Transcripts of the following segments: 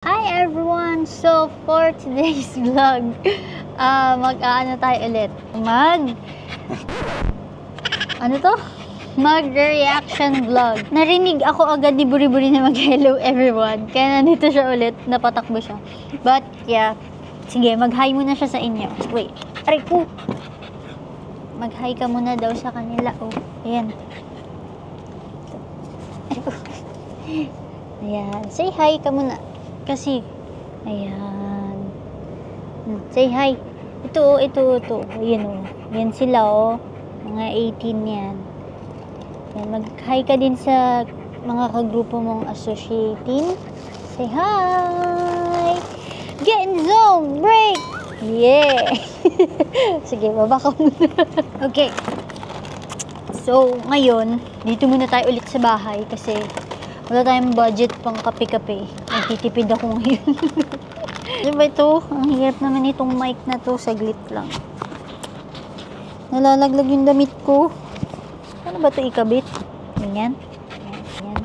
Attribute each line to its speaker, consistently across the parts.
Speaker 1: Hi everyone! So, for today's vlog, mag-aano tayo ulit? Mag-reaction vlog. Narinig ako agad ni Buri-Buri na mag-hello everyone. Kaya nandito siya ulit, napatakbo siya. But, yeah. Sige, mag-hi muna siya sa inyo. Wait. Aray ko! Mag-hi ka muna daw sa kanila. Oh, ayan. Ayan. Say hi ka muna. Kasi, ayan. Say hi. Ito. Ayan o. Yan sila o. Mga 18 yan. Yan. Mag-hi ka din sa mga kagrupo mong associating. Say hi! Get in zone! Break! Yeah! Sige, baba ka muna. Okay. So, ngayon, dito muna tayo ulit sa bahay kasi wala tayong budget pang kape-kape. Nagtitipid ako ngayon. Diba ito? Ang hirap naman itong mic na to. Saglit lang. Nalalaglag yung damit ko. Ano ba ito ikabit? Ganyan. Ganyan.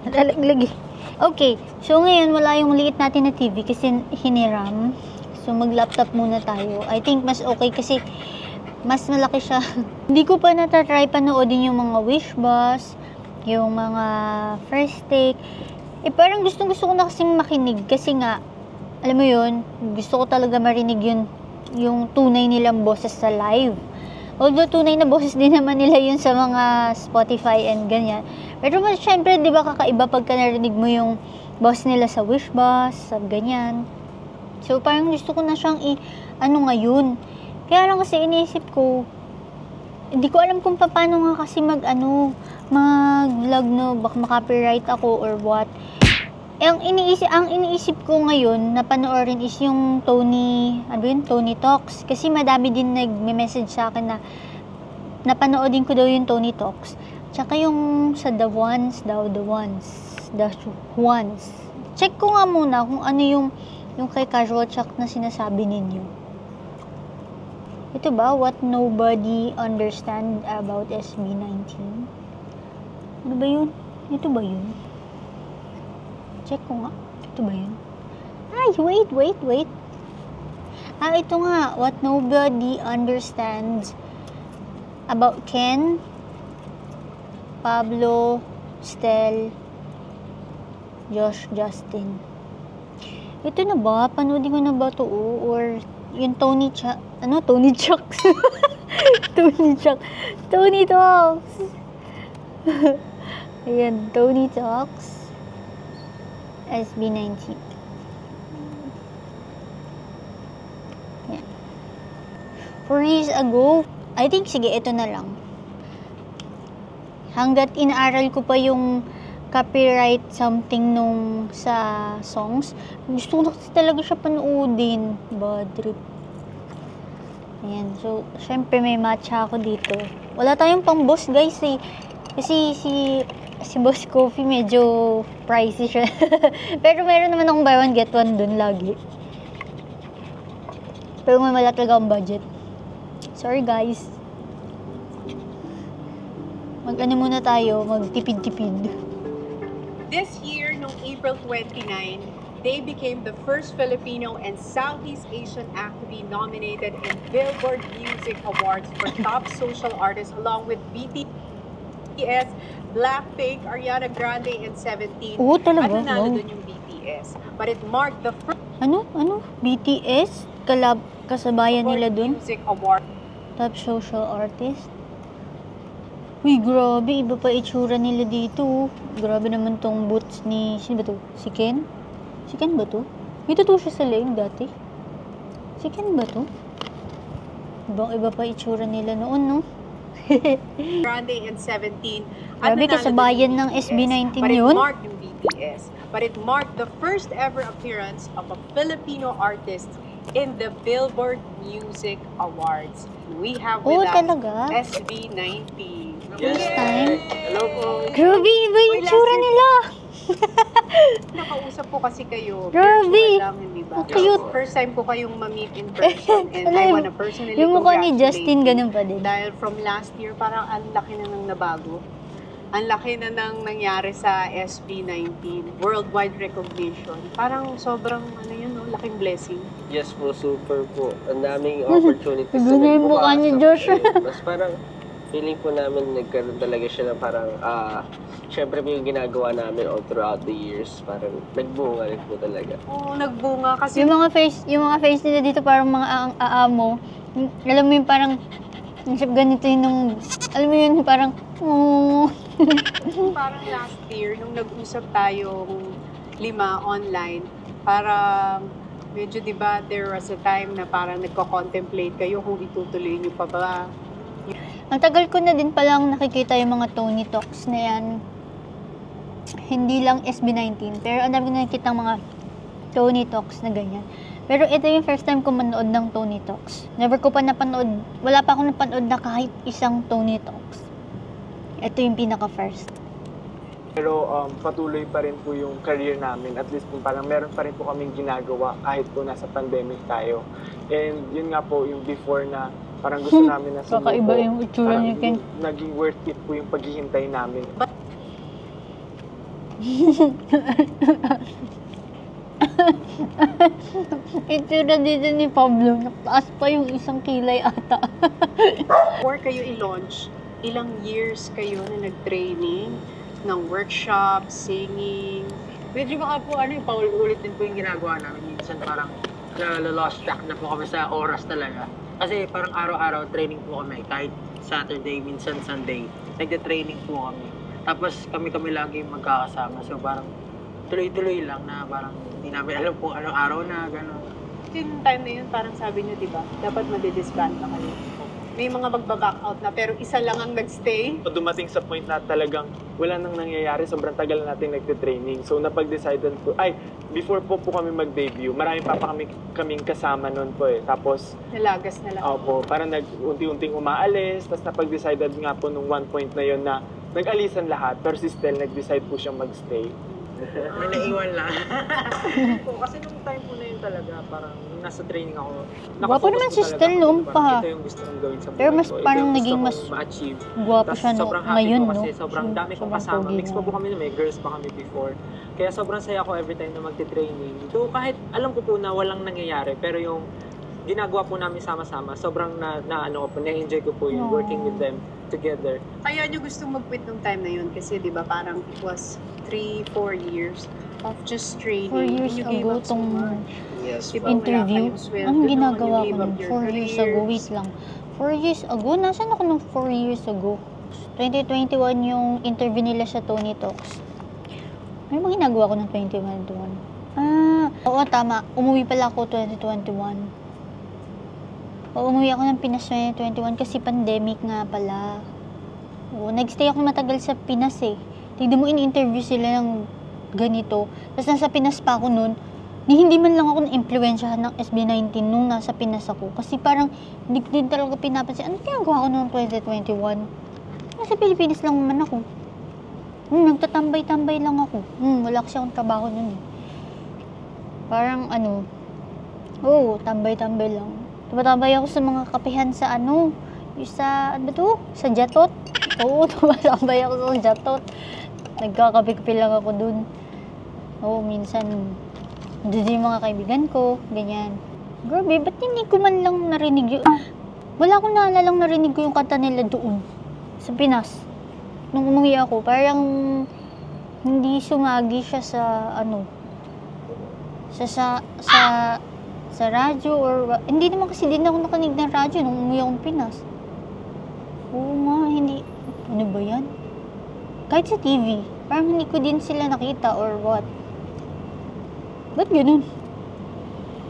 Speaker 1: Nalalaglag eh. Okay. So ngayon, wala yung liit natin na TV kasi hiniram. So mag-laptop muna tayo. I think mas okay kasi mas malaki siya. Hindi ko pa natatry panoodin yung mga Wish Bus, yung mga First Take. Parang gusto ko na kasing makinig kasi nga, alam mo yun, gusto ko talaga marinig yun, yung tunay nilang boses sa live. Although tunay na boses din naman nila yun sa mga Spotify and ganyan. Pero mas syempre, di ba kakaiba pagka narinig mo yung boss nila sa Wish Bus, sa ganyan. So parang gusto ko na siyang ngayon. Kaya lang kasi iniisip ko, hindi ko alam kung paano nga kasi mag-vlog no, baka maka-copyright ako or what. Ang iniisip ko ngayon na panoorin is yung Tony Talks. Kasi madami din nagme-message sa akin na napanoodin ko daw yung Tony Talks. Tsaka yung sa The Ones. Check ko nga muna kung ano yung kay Casual Chuck na sinasabi ninyo. Ito ba? What nobody understand about SB19? Ano ba yun? Ito ba yun? Check ko nga. Ito ba yun? Ay, wait. Ito nga. What nobody understands about Ken, Pablo, Stel, Josh, Justin. Ito na ba? Panoodin ko na ba ito? Or yung Tony Chuck? Tony Chucks? Tony Talks. Ayan, Tony Talks. SB19. Ayan. 4 years ago, I think, sige, ito na lang. Hanggat inaaral ko pa yung copyright something nung sa songs, gusto ko talaga siya panoodin. Bad trip. Ayan, so, syempre may matcha ako dito. Wala tayong pang boss, guys, eh. Kasi si Boss Coffee medyo pricey siya. Pero meron naman akong buy one get one dun lagi. Pero may wala talaga akong budget. Sorry, guys. Mag-ano muna tayo, magtipid-tipid.
Speaker 2: This year, noong April 29, they became the first Filipino and Southeast Asian act to be nominated in Billboard Music Awards for Top Social Artist along with BTS, Blackpink, Ariana Grande, and 17.
Speaker 1: Oo, talaga?
Speaker 2: At nanalo dun yung BTS. But it marked the first
Speaker 1: BTS? Kasabayan nila dun?
Speaker 2: Music Award.
Speaker 1: Top Social Artist? Uy, grabe. Iba pa itsura nila dito. Grabe naman tong boots ni... Sino ba to? Si Ken? Si Ken ba to? May tattoo siya sa leg dati. Si Ken ba to? Iba pa itsura nila noon, no?
Speaker 2: Grande and 17.
Speaker 1: Grabe, kasabayan ng SB19 yun.
Speaker 2: But it marked the first ever appearance of a Filipino artist in the Billboard Music Awards. We have with us
Speaker 1: talaga?
Speaker 2: SB19.
Speaker 1: First time?
Speaker 2: Hello po.
Speaker 1: Grabe, iba yung itsura nila.
Speaker 2: Nakausap po kasi kayo.
Speaker 1: Grabe.
Speaker 2: Virtual lang, hindi ba?
Speaker 1: Cute.
Speaker 2: First time ko kayong ma-meet in person. And I wanna personally
Speaker 1: yung mukha ni
Speaker 2: congratulate
Speaker 1: Justin,
Speaker 2: you.
Speaker 1: ganun pa din.
Speaker 2: Dahil from last year, parang ang laki na nang nabago. ang laki na nang nangyari sa SB19, worldwide recognition. Parang sobrang, ano yun, no? Laking blessing.
Speaker 3: Yes po, super po. Ang daming opportunities na
Speaker 1: Ganun yung mukha ni Josh.
Speaker 3: Mas parang feeling po namin nagkaroon talaga siya ng parang, syempre po yung ginagawa namin all throughout the years, parang nagbunga rin po talaga.
Speaker 2: Oo, nagbunga kasi
Speaker 1: Yung mga face nila dito parang mga aamo. Alam mo yung parang ganito yun nung, alam mo yun parang,
Speaker 2: parang last year, nung nag-usap tayong 5 online, parang medyo, di ba, there was a time na parang nagko-contemplate kayo kung itutuloy niyo pa ba.
Speaker 1: ang tagal ko na din palang nakikita yung mga Tony Talks na yan. Hindi lang SB19, pero ang dami ko na nakikita mga Tony Talks na ganyan. Pero ito yung first time ko manood ng Tony Talks. Never ko pa napanood, wala pa akong napanood na kahit isang Tony Talks. Ito yung pinaka-first.
Speaker 4: Pero patuloy pa rin po yung career namin. At least po parang meron pa rin po kaming ginagawa kahit po nasa pandemic tayo. And yun nga po yung before na parang gusto namin na sumuko.
Speaker 1: Kakaiba yung itsura
Speaker 4: Parang
Speaker 1: niya, Ken.
Speaker 4: naging worth it po yung paghihintay namin.
Speaker 1: Itsura dito ni Pablo, nakataas pa yung isang kilay ata.
Speaker 2: Before kayo i-launch, ilang years kayo na nag-training ng workshop, singing.
Speaker 5: Medyo baka po ano yung paulit-ulit din po yung ginagawa namin. Minsan parang lost track na po kami sa oras talaga. Kasi parang araw-araw training po kami. Kahit Saturday, minsan Sunday. Nagde-training po kami. Tapos kami-kami lagi magkakasama. So parang tuloy-tuloy lang na parang hindi namin alam kung anong araw na, gano'n.
Speaker 2: Yung time na yun, parang sabi niyo, di ba, dapat madidisband na kayo. May mga magbaback out na, pero isa lang ang nagstay.
Speaker 4: Dumating sa point na talagang wala nang nangyayari, sobrang tagal natin nagte-training. So napag-decidean po, before po kami mag-debut, marami pa kaming kasama noon po eh. Tapos,
Speaker 2: Nalagas na lang.
Speaker 4: opo, parang nag-unti-unting umaalis, tapos napag-decided nga po nung one point na yun na nag-alisan lahat, pero si Stel nag-decide po siyang mag-stay.
Speaker 5: May naiwan lang. po, kasi nung time po na yun talaga, parang nung nasa training ako,
Speaker 1: Gwapo naman si Stel noon pa.
Speaker 5: Ito yung gusto kong gawin sa buhay
Speaker 1: Pero mas
Speaker 5: ko. Ito
Speaker 1: parang
Speaker 5: yung
Speaker 1: naging
Speaker 5: gusto
Speaker 1: mas
Speaker 5: kong ma-achieve.
Speaker 1: gwapo
Speaker 5: Tas
Speaker 1: siya
Speaker 5: sobrang happy
Speaker 1: ngayon,
Speaker 5: ko
Speaker 1: no?
Speaker 5: kasi sobrang dami kong
Speaker 1: Sobrang
Speaker 5: kasama.
Speaker 1: pogi
Speaker 5: Mix pa
Speaker 1: na.
Speaker 5: po kami na may girls pa kami before. Kaya sobrang saya ko every time na magte-training. So kahit alam ko po na walang nangyayari, pero yung ginagawa po namin sama-sama, sobrang na-enjoy ko po yun,
Speaker 1: Aww.
Speaker 5: working with them together.
Speaker 2: Kaya nyo gustong mag-quit nung time na yun kasi, di ba, parang it was 3-4 years of just training.
Speaker 1: 4 years
Speaker 2: And you gave
Speaker 1: ago,
Speaker 2: up so
Speaker 1: tong
Speaker 2: much.
Speaker 3: Yes
Speaker 2: Diba,
Speaker 3: po.
Speaker 1: interview.
Speaker 2: wala kayong sweldo
Speaker 1: Anong
Speaker 2: noon,
Speaker 1: ginagawa
Speaker 2: you
Speaker 1: ko
Speaker 2: gave
Speaker 1: nun?
Speaker 2: up your
Speaker 1: 4 years ago,
Speaker 2: careers.
Speaker 1: wait lang. 4 years ago? Nasaan ako nung 4 years ago? 2021 yung interview nila sa Tony Talks. Ano bang ginagawa ko ng 2021? Oo, tama. Umuwi pala ako 2021. Oo, umuwi ako ng Pinas 2021 kasi pandemic nga pala. Oo, nagstay ako matagal sa Pinas eh. Tignan mo, in-interview sila ng ganito. Tapos nasa Pinas pa ako noon. Hindi man lang ako na-influensyahan ng SB19 nung nasa Pinas ako. Kasi parang hindi ko din talaga pinapansin. Ano ginagawa ko noong 2021? Nasa Pilipinas lang naman ako. Nagtatambay-tambay lang ako. Wala kasi akong trabaho noon eh. Parang tambay-tambay lang. Tumatambay ako sa mga kapehan sa yung sa, sa Jatot. Oo, tumatambay ako sa Jatot. Nagkakape-kape lang ako dun. Oo, minsan, doon yung mga kaibigan ko, ganyan. Grabe, ba't hindi ko man lang narinig yung... Wala akong naalalang narinig ko yung kanta nila doon, sa Pinas. Nung umuwi ako, parang hindi sumagi siya sa sa radyo or... Hindi naman kasi din ako nakinig ng radyo nung umuwi akong Pinas. Oo nga, hindi... Ano ba yan? Kahit sa TV, parang hindi ko din sila nakita or what. Ba't ganun?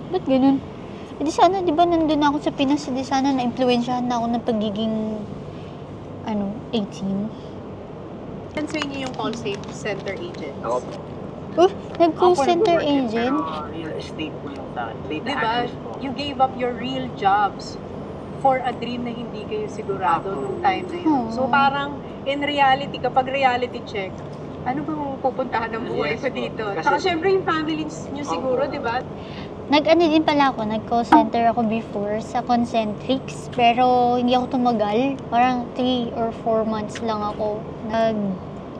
Speaker 1: Ba't ganun? E di sana, di ba nandun ako sa Pinas, di sana na-influensyahan na ako ng pagiging 18.
Speaker 2: Ano sa inyo yung call center agent?
Speaker 3: Ako po.
Speaker 1: Nag-call
Speaker 5: Ako
Speaker 1: center
Speaker 5: nag-work yun,
Speaker 1: agent?
Speaker 5: pero real estate po yung sa akin. Data
Speaker 2: Di ba?
Speaker 5: analyst po.
Speaker 2: You gave up your real jobs for a dream na hindi kayo sigurado nung time na yun. So parang, in reality, kapag reality check, ano bang pupuntahan ng buhay
Speaker 5: Yes
Speaker 2: ko
Speaker 5: po.
Speaker 2: dito?
Speaker 5: Kasi-
Speaker 2: Saka syempre yung family nyo siguro,
Speaker 5: Opo.
Speaker 2: di ba?
Speaker 1: Din pala ako, nag-call center ako before sa Concentrix, pero hindi ako tumagal. Parang 3 or 4 months lang ako.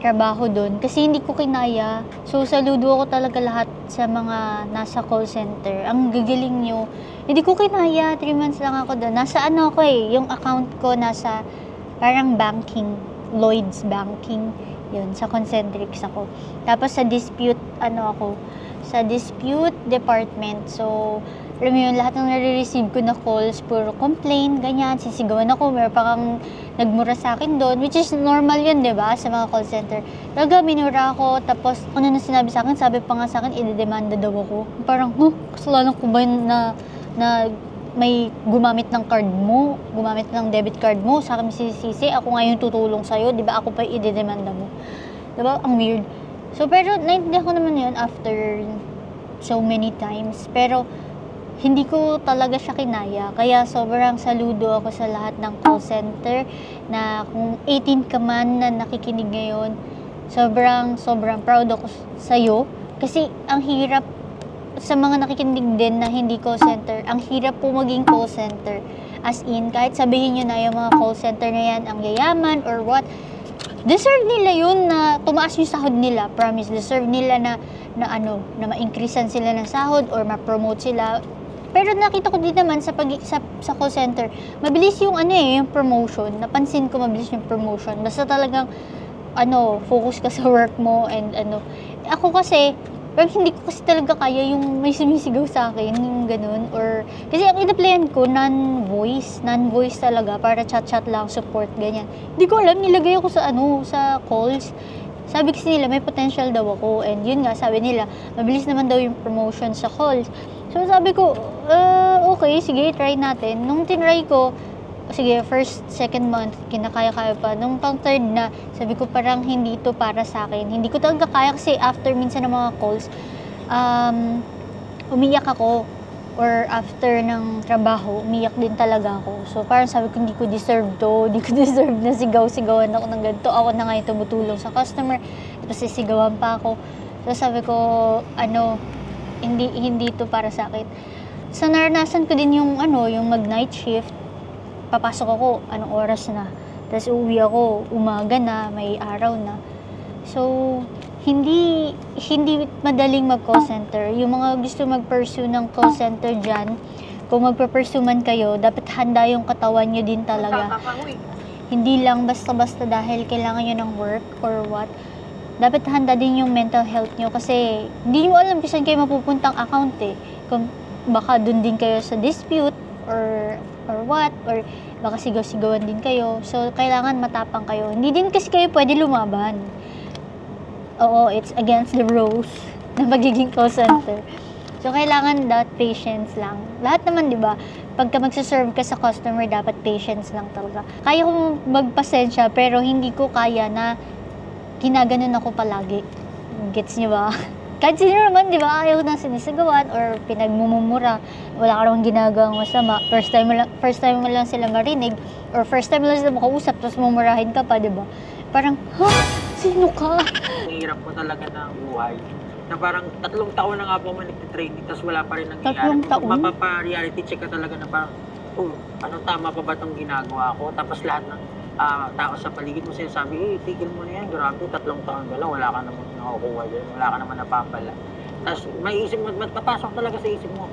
Speaker 1: trabaho doon kasi hindi ko kinaya. So, saludo ako talaga lahat sa mga nasa call center. Ang gagaling nyo. Hindi ko kinaya. 3 months lang ako doon. Nasa ano ako yung account ko nasa parang banking, Lloyd's Banking. Yun, sa Concentrix ako. Tapos sa dispute, sa dispute department. So, alam mo yun, lahat ng nare-receive ko na calls, puro complain, ganyan, sisigawan ako, meron pa kang nagmura sa akin doon, which is normal yun, di ba, sa mga call center. Talaga, minura ako, tapos ano na sinabi sa akin, sabi pa nga sa akin, i-demanda daw ako. Parang, kasalanan ko ba yun na may gumamit ng card mo, gumamit ng debit card mo, sa akin sisisi, ako nga yung tutulong sa'yo, di ba, ako pa i-demanda mo. Di ba, ang weird. So, pero, naintindihan ko naman yun after so many times, pero, hindi ko talaga siya kinaya. Kaya sobrang saludo ako sa lahat ng call center na kung 18 ka man na nakikinig ngayon, sobrang proud ako sa'yo. Kasi ang hirap sa mga nakikinig din na hindi call center, ang hirap po maging call center. As in, kahit sabihin nyo na yung mga call center na yan, ang yayaman or what, deserve nila yun na tumaas yung sahod nila. Promise, deserve nila na ma-increasean sila ng sahod or ma-promote sila. Pero nakita ko din naman sa call center, mabilis yung yung promotion. Napansin ko mabilis yung promotion. Basta talagang focus ka sa work mo and Ako kasi, pero hindi ko kasi talaga kaya yung may sumisigaw sa akin, yung ganun. Or, kasi ang in-applyan ko, non-voice talaga, para chat-chat lang, support, ganyan. Hindi ko alam, nilagay ako sa calls. Sabi kasi nila, may potential daw ako. And yun nga, sabi nila, mabilis naman daw yung promotion sa calls. So, sabi ko, okay, sige, try natin. Nung tinry ko, sige, first, second month, kinakaya-kaya pa. Nung pang third na, sabi ko parang hindi to para sa akin. Hindi ko talaga kaya kasi after minsan ng mga calls, umiyak ako. Or after ng trabaho, umiyak din talaga ako. So, parang sabi ko, hindi ko deserve to. Hindi ko deserve na sigaw-sigawan ako ng ganito. Ako na ngayon tumutulong sa customer. Tapos sisigawan pa ako. So, sabi ko, hindi to para sa akin. So, naranasan ko din yung mag-night shift. Papasok ako, anong oras na. Tapos uuwi ako, umaga na, may araw na. So, hindi madaling mag-call center. Yung mga gusto mag-pursue ng call center dyan, kung magpa-pursue man kayo, dapat handa yung katawan nyo din talaga. Hindi lang basta-basta dahil kailangan nyo ng work or what. Dapat handa din yung mental health nyo kasi hindi nyo alam kung saan kayo mapupuntang account Kung baka dun din kayo sa dispute or what, or baka sigaw-sigawan din kayo. So, kailangan matapang kayo. Hindi din kasi kayo pwede lumaban. Oo, it's against the rules na magiging call center. So, kailangan patience lang. Lahat naman, di ba? Pagka magsaserve ka sa customer, dapat patience lang talaga. Kaya kong magpasensya, pero hindi ko kaya na ginaganon ako palagi. Gets niyo ba? Kahit sino naman, di ba, ayaw na sinisigawan or pinagmumura. Wala ka namang ginagawang masama. First time mo lang sila marinig or first time mo lang sila makausap tapos mumurahin ka pa, di ba? Parang, sino ka?
Speaker 5: Hirap ko talaga ng buhay. Na parang 3 taon na nga po ako nagtitraining tapos wala pa rin nangyayari.
Speaker 1: 3 taon?
Speaker 5: Mapapa-reality check ka talaga na parang, tama pa ba itong ginagawa ko? Tapos lahat ng tao sa paligid mo sinasabi, tigil mo na yan, grabe, 3 taon ka lang, wala ka naman nakukuha dyan, wala ka naman napapala. Tapos may isip mo, papasok talaga sa isip mo,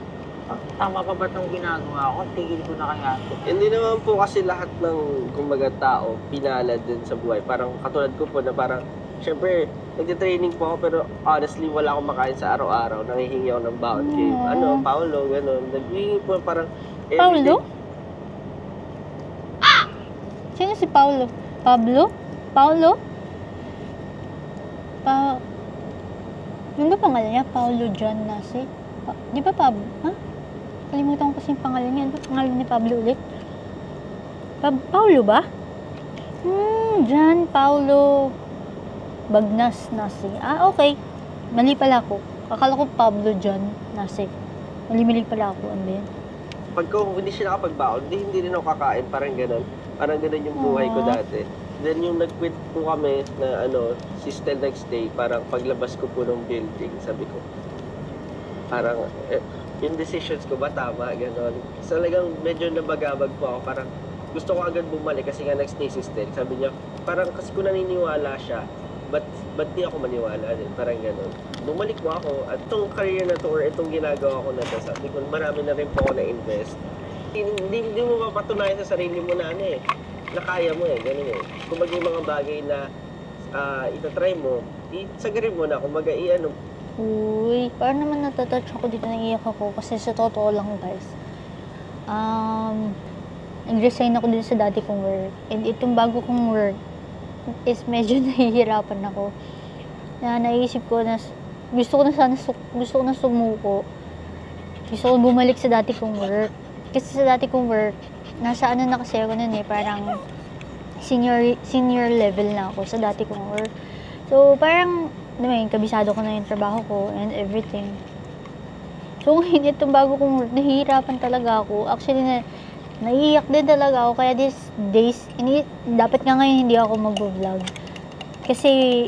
Speaker 5: tama pa ba itong ginagawa ko? Tigil ko na kaya ito.
Speaker 3: Hindi naman po kasi lahat ng kumbaga tao pinalad din sa buhay. Parang katulad ko po na parang, syempre, nagtitraining po ako pero honestly wala akong makain sa araw-araw. Nangihingi ako ng baon kay Paolo, gano'n. Naghihingi po parang everyday.
Speaker 1: Paolo? Sino si Paolo? Pablo? Paolo? Yung ba pangalan niya? Paolo John Nasi? Di ba Pablo? Ha? Kalimutan ko kasi yung pangalan niya. Ano ba pangalan ni Pablo ulit? Paolo ba? John Paolo Bagnas Nasi. Okay. Mali pala ako. Akala ko Pablo John Nasi. Mali pala ako. Ano ba yan?
Speaker 3: Pagka hindi siya nakapagbaon, hindi rin ako kakain. Parang gano'n. Parang gano'n yung buhay ko dati. Then yung nag-quit po kami na si Stel next day, parang paglabas ko po ng building, sabi ko, parang yung decisions ko ba tama, gano'n. So talagang medyo nabagabag po ako, parang gusto ko agad bumalik kasi nga nag-stay si Stel. Sabi niya, parang kasi kung naniniwala siya ba't di ako maniwala din? Parang ganun. Bumalik mo ako at itong career na to or itong ginagawa ko na to, sabi ko, marami na rin po ako na-invest. Hindi mo mapatunayan sa sarili mo na na kaya mo ganun Kung yung mga bagay na itatry mo, isagarin mo na, kung
Speaker 1: Uy, parang naman natatouch ako dito, naiiyak ako kasi sa totoo lang guys. Nag-resign ako dito sa dati kong work. And itong bago kong work is medyo nahihirapan ako. Naisip ko na gusto ko na sumuko. Gusto ko bumalik sa dati kong work. Kasi sa dati kong work, nasa na kasi ako nun parang senior level na ako sa dati kong work. So, parang kabisado ko na yung trabaho ko and everything. So, ngayon itong bago kong work, nahihirapan talaga ako. Actually, naiiyak din talaga ako. Kaya these days, dapat nga ngayon hindi ako mag-vlog. Kasi,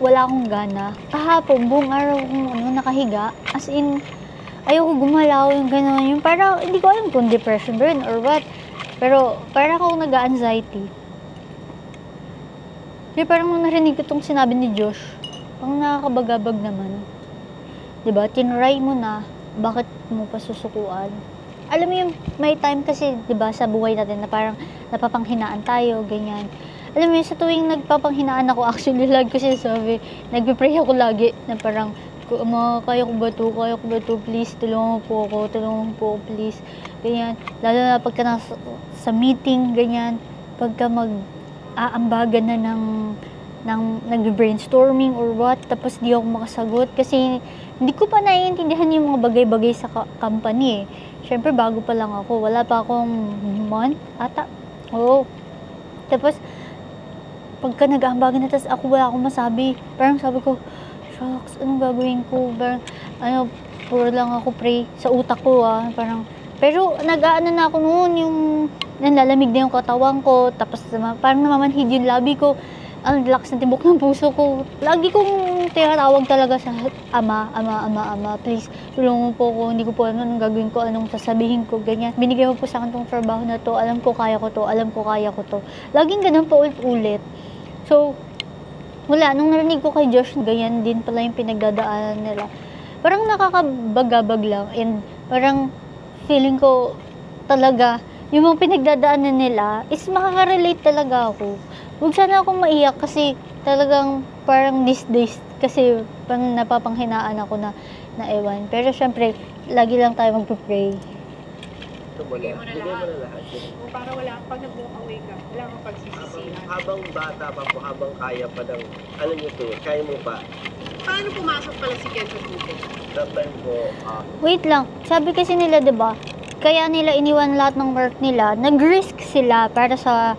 Speaker 1: wala akong gana. Kahapon, buong araw akong nakahiga. As in, ayoko gumalaw yung gano'n. Yung parang, hindi ko alam kung depression ba yun or what. Pero, parang ako nag-anxiety. Kaya parang nung narinig ko itong sinabi ni Josh, ang nakakabagabag naman. Diba? Tinry mo na, bakit mo pa susukuan? Alam mo yung may time kasi, diba, sa buhay natin na parang napapanghinaan tayo, ganyan. Alam mo yun, sa tuwing nagpapanghinaan ako, actually, lagi ko sinasabi, nagpipray ako lagi na parang, kaya ko ba to, please, tulungan po ako, please. Ganyan. Lalo na pagka sa meeting, ganyan, pagka aambagan na ng nag-brainstorming or what, tapos di ako makasagot kasi hindi ko pa naiintindihan yung mga bagay-bagay sa company Siyempre, bago pa lang ako. Wala pa akong month ata. Oo. Tapos, pagka nag-aambagan na, tapos ako wala akong masabi. Parang sabi ko, shucks, anong gagawin ko? Parang, puro lang ako pray sa utak ko Parang, pero nag-aano na ako noon, yung nalalamig na yung katawan ko, tapos parang namamanhid yung labi ko, ang relax ng tibok ng puso ko. Lagi kong tinatawag talaga sa ama, please, tulungan po ko, hindi ko po alam anong gagawin ko, anong sasabihin ko, ganyan. Binigay mo po sa akin tong trabaho na to, alam ko kaya ko to. Laging ganun pa ulit. So, wala, nung narinig ko kay Josh, ganyan din pala yung pinagdadaanan nila. Parang nakakabagabag lang, and parang feeling ko talaga, yung mga pinagdadaanan nila is makaka-relate talaga ako. Huwag sana akong maiyak kasi talagang parang these days kasi parang napapanghinaan ako na ewan. Pero syempre, lagi lang tayo magpe-pray.
Speaker 2: Bigay mo na lahat. O para pag nag-walk away ka, wala kang pagsisisihan.
Speaker 3: Habang bata pa po, habang kaya pa ng, alam niyo to, kaya mo pa.
Speaker 2: Paano pumasok pala si Ken sa grupo?
Speaker 3: Dapat po,
Speaker 1: Wait lang, sabi kasi nila 'di ba? Kaya nila iniwan lahat ng work nila, nag-risk sila para sa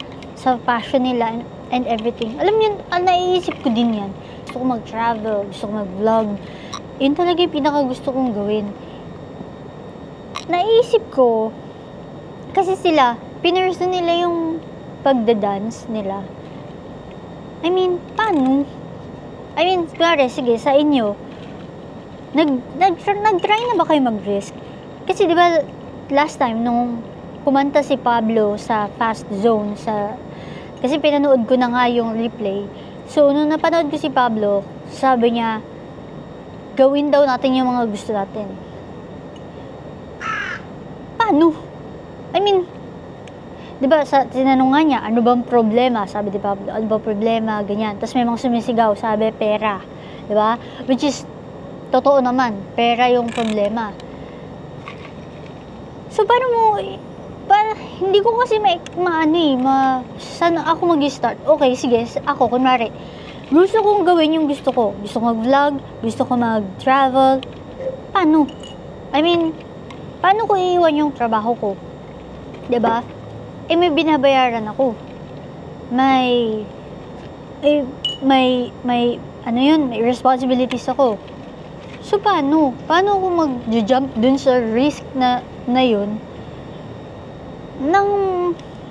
Speaker 1: passion nila and everything. Alam niyo, naiisip ko din yan. Gusto ko mag-travel, gusto ko mag-vlog. Yun talaga yung pinaka-gusto kong gawin. Naiisip ko, kasi sila, pinurso nila yung pagda-dance nila. I mean, paano? I mean, klare, sige, sa inyo, nag-try na ba kayo mag-risk? Kasi di ba, last time, nung kumanta si Pablo sa Fast Zone, kasi pinanood ko na nga yung replay. So, nung napanood ko si Pablo, sabi niya, gawin daw natin yung mga gusto natin. Paano? I mean, di ba, tinanong nga niya, ano bang problema? Sabi di Pablo, ano bang problema? Ganyan. Tapos may mga sumisigaw, sabi, pera. Di ba? Which is, totoo naman, pera yung problema. So, hindi ko kasi saan ako mag-start? Okay, sige, ako, kunwari, gusto kong gawin yung gusto ko. Gusto ko mag-vlog, gusto ko mag-travel. Paano? I mean, paano ko iiwan yung trabaho ko? Diba? May binabayaran ako. May responsibilities ako. So, paano? Paano ako mag-jump dun sa risk na yun? Nang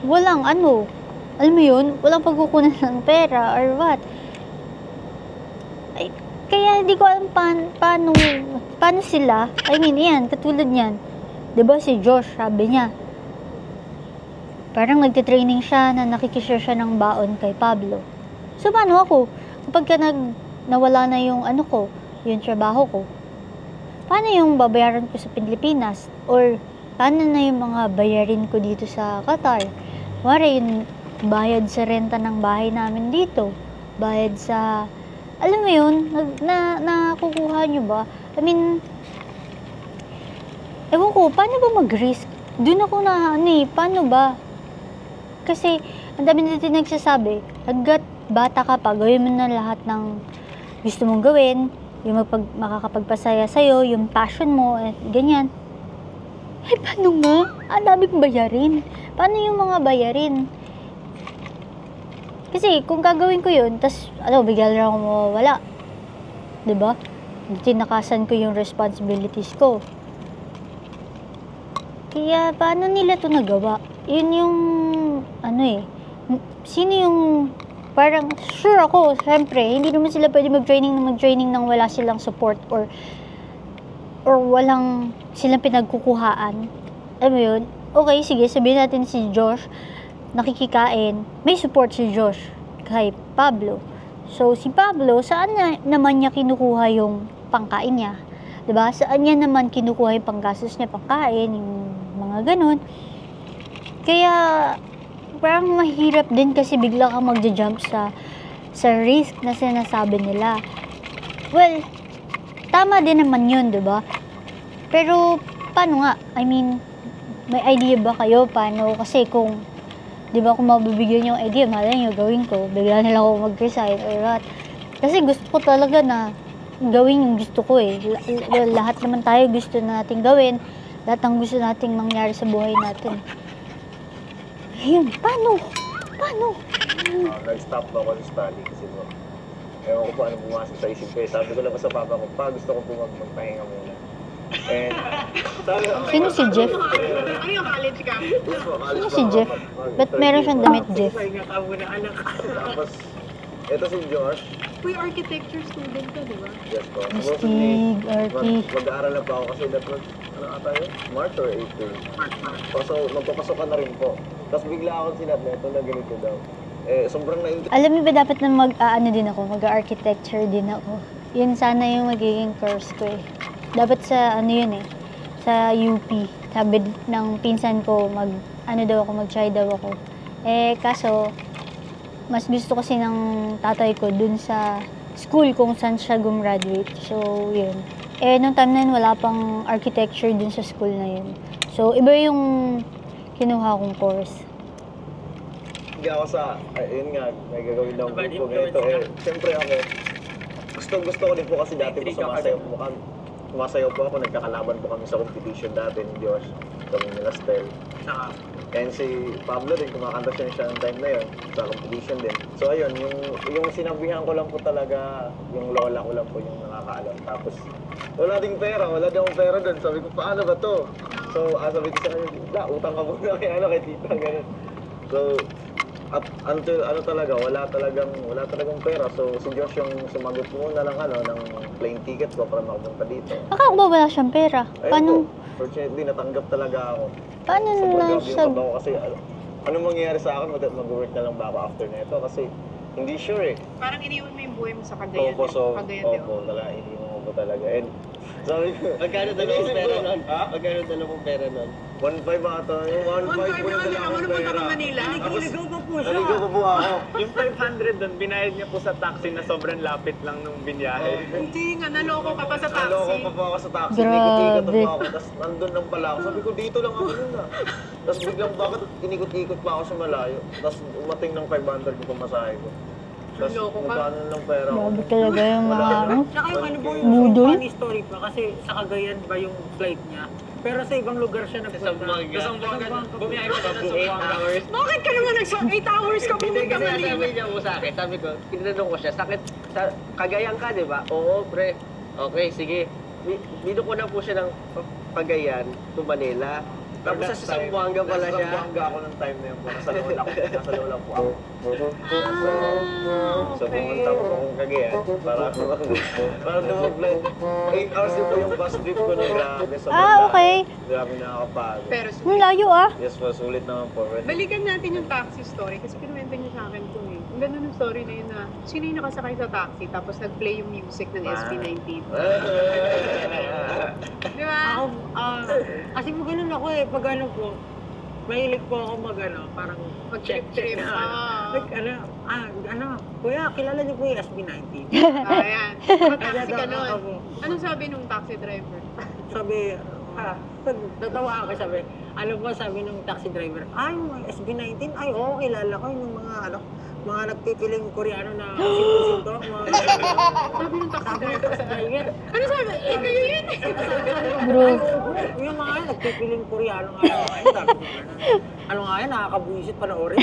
Speaker 1: walang alam mo yun, walang pagkukunan ng pera or what. Kaya hindi ko alam paano sila, I mean, yan, katulad niyan. Diba si Josh, sabi niya, parang nagtitraining siya na nakikishare siya ng baon kay Pablo. So, paano ako? kapag ka nawala na yung ano ko, yung trabaho ko, paano yung babayaran ko sa Pilipinas? Or paano na yung mga bayarin ko dito sa Qatar? Wari, yung bayad sa renta ng bahay namin dito, bayad sa, alam mo yun, nakukuha nyo ba? I mean, ewan ko, paano ba mag-risk? Doon ako na, paano ba? Kasi, ang dami natin nagsasabi, hanggat bata ka pa, gawin mo na lahat ng gusto mong gawin, yung makakapagpasaya sa'yo, yung passion mo, at ganyan. Eh, paano nga? Ang dami kong bayarin. Paano yung mga bayarin? Kasi, kung gagawin ko yun, tas, bigla lang ako mawawala. Diba? Tinakasan ko yung responsibilities ko. Kaya, paano nila to nagawa? Yun yung, sino yung, parang, sure ako, syempre, hindi naman sila pwede mag-training nang wala silang support or walang silang pinagkukuhaan. Alam mo yun? Okay, sige, sabihin natin si Josh, nakikikain, may support si Josh kay Pablo. So, si Pablo, saan naman niya kinukuha yung pangkain niya? Diba? Saan niya naman kinukuha yung panggastos niya, pangkain, yung mga ganun. Kaya, parang mahirap din kasi bigla kang magja-jump sa risk na sinasabi nila. Well, tama din naman yun, diba? Pero, paano nga? I mean, may idea ba kayo paano? Kasi kung, diba, kung mabibigyan yung idea, malay nyo, gawin ko, bigla nila ako mag-resign or what. Kasi gusto ko talaga na gawin yung gusto ko eh. Lahat naman tayo gusto nating gawin. Lahat ng gusto nating mangyari sa buhay natin. Ayun, paano?
Speaker 6: Nag-stop ako sa study kasi ewan ko pa ano pumasok sa isip ko eh. Sabi ko lang sa papa ko, gusto ko magpahinga muna. And sabi ko,
Speaker 1: Sino si Jeff?
Speaker 2: Ano yung college ka?
Speaker 1: Sino si Jeff? Ba't meron siyang damit, Jeff?
Speaker 5: Pahinga ka muna, anak.
Speaker 6: Tapos, ito si Josh.
Speaker 2: Uy, architecture student ka, di ba?
Speaker 6: Yes po.
Speaker 1: Astig, Arky.
Speaker 6: Mag-aaral na pa ako kasi that was, March or April. So, magpapasok ka na rin po. Tapos bigla akong sinabi na ito na ganito daw. Sobrang na-enjoy.
Speaker 1: Alam mo ba dapat na din ako, mag-architecture din ako. Yun sana yung magiging course ko eh. Dapat sa sa UP. Sabi ng pinsan ko, mag-try daw ako. Kaso, mas gusto kasi ng tatay ko dun sa school kung saan siya gumraduate. So, yun. Nung time na yun, wala pang architecture dun sa school na yun. So, iba yung kinuha kong course.
Speaker 6: Hindi ako yun nga, may gagawin lang po ganito. Siyempre ako, gusto ko din po kasi dati po sumasayaw po ako, nagkakalaban po kami sa competition dati ni Josh, kami nila Stel. And si Pablo din, kumakanta siya ng time na yun, sa competition din. So ayun, yung sinabihan ko lang po talaga, yung lola ko lang po yung nakakaalam. Tapos, wala din akong pera doon. Sabi ko, paano ba to? So, sabi ko sa kanya, utang ka muna kay tita, gano'n. So, at until wala talagang pera. So, si Josh yung sumagot muna ng plane ticket ko para makapunta dito.
Speaker 1: Akala ba wala siyang pera?
Speaker 6: Ayun
Speaker 1: Paano?
Speaker 6: po, fortunately, natanggap talaga ako.
Speaker 1: Paano
Speaker 6: Sobrang
Speaker 1: na
Speaker 6: grabe
Speaker 1: siya?
Speaker 6: yung ako kasi anong mangyayari sa akin, mag-work na lang ba ako after nito kasi hindi sure eh.
Speaker 2: Parang iniwan mo yung buhay mo sa Cagayan.
Speaker 6: Opo,
Speaker 2: Cagayan,
Speaker 6: talaga, hindi mo po talaga. And sabi ko,
Speaker 3: Magkano dala mong pera nun? Magkano dala mong pera nun?
Speaker 6: 1.5 ata, yung 1.5 po yung dala akong pera.
Speaker 2: Manila.
Speaker 5: Naligaw pa po siya.
Speaker 6: Naligaw ko po ako.
Speaker 4: Yung 500 doon, binayad niya po sa taxi na sobrang lapit lang nung binyahe.
Speaker 2: Hindi nga, naloko ka pa sa
Speaker 6: Naloko
Speaker 2: taxi.
Speaker 6: pa po ako sa taxi,
Speaker 1: Grabe.
Speaker 6: inikot-ikot pa po ako, tapos nandun lang pala ako. Sabi ko, dito lang ako nun ah. Tapos biglang bakit inikot-ikot pa ako sa malayo. Tapos umating ng 500 yung pamasahe ko. Tapos
Speaker 2: Naloko ka?
Speaker 6: magkano lang pera ko.
Speaker 1: Grabe talaga yung mga
Speaker 5: Tsaka yung ano po,
Speaker 1: Budol?
Speaker 5: yung funny story pa kasi sa Cagayan ba yung flight niya. Pero sa ibang lugar siya nagpunta.
Speaker 3: Sa Zamboanga.
Speaker 5: Bumiyahe pa siya ng
Speaker 3: 8
Speaker 5: Zamboanga.
Speaker 3: hours.
Speaker 2: Bakit ka naman 8 hours ka
Speaker 3: Hindi
Speaker 2: pumunta
Speaker 3: kasi
Speaker 2: Manila?
Speaker 3: sabi niya po sa akin, sabi ko, tinanong ko siya, sakit, Cagayan ka, di ba? Oo, pre. Okay, sige. Dito ko na po siya ng Cagayan to Manila. Tapos sa Zamboanga pala siya.
Speaker 6: Sa Zamboanga ako ng time na yun po. Nasa lola po ako. So pumunta po akong Cagayan para dumag-flight. 8 hours din po yung bus trip ko na grabe.
Speaker 1: okay.
Speaker 6: Grabe nakakapagod.
Speaker 2: Pero
Speaker 1: Ang layo ah.
Speaker 6: Yes po, sulit naman po.
Speaker 2: balikan natin yung taxi story kasi kinuwento niyo sa akin ito eh. Ang ganda ng story na yun na sino yung nakasakay sa taxi tapos nag-play yung music ng SB19. Di ba?
Speaker 5: Ako, kasi po ganun ako eh, pag ano po, mahilig po ako parang
Speaker 2: Mag-trip-trip.
Speaker 5: Kuya, kilala niyo po yung SB19?
Speaker 2: Ayan. Taxi ka
Speaker 5: Kaya
Speaker 2: nun. Anong sabi nung taxi driver?
Speaker 5: Sabi, natawa ako, sabi nung taxi driver, may SB19? Ay, oo, kilala ko yung mga nagpipiling Koreano na sinto-sinto,
Speaker 2: Sabi nung taxi driver.
Speaker 5: driver.
Speaker 2: Ano sabi? Kayo yun eh.
Speaker 1: Bro.
Speaker 5: Yung mga nagpipiling Koreano nga yun, sabi ko ano nga yan, nakakabuisit panoorin.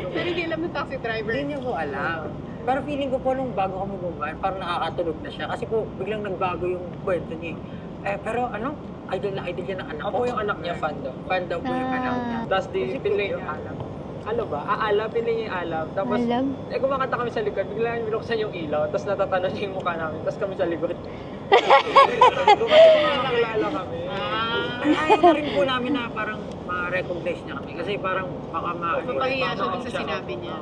Speaker 2: Pero hindi alam ng taxi driver.
Speaker 5: Hindi niya po alam. Pero feeling ko po nung bago kami bumayan, parang nakakatulog na siya. Kasi po, biglang nagbago yung kwento niya. Pero idol na idol niya ng anak ko.
Speaker 7: Ako yung anak niya, fan daw.
Speaker 5: Fan daw po yung anak niya.
Speaker 7: Tapos pinili niya alam. Ano ba? Alam, pinili niya yung alam. Tapos,
Speaker 1: Alam.
Speaker 7: kumakanta kami sa likod. Biglang binuksan yung ilaw. Tapos natatanon niya yung mukha namin. Tapos kami sa likod. Kumakilala kami.
Speaker 5: Ayaw na rin po namin na parang ma-recognize niya kami. Kasi parang baka
Speaker 2: Mapahiya siya dun sa sinabi niya.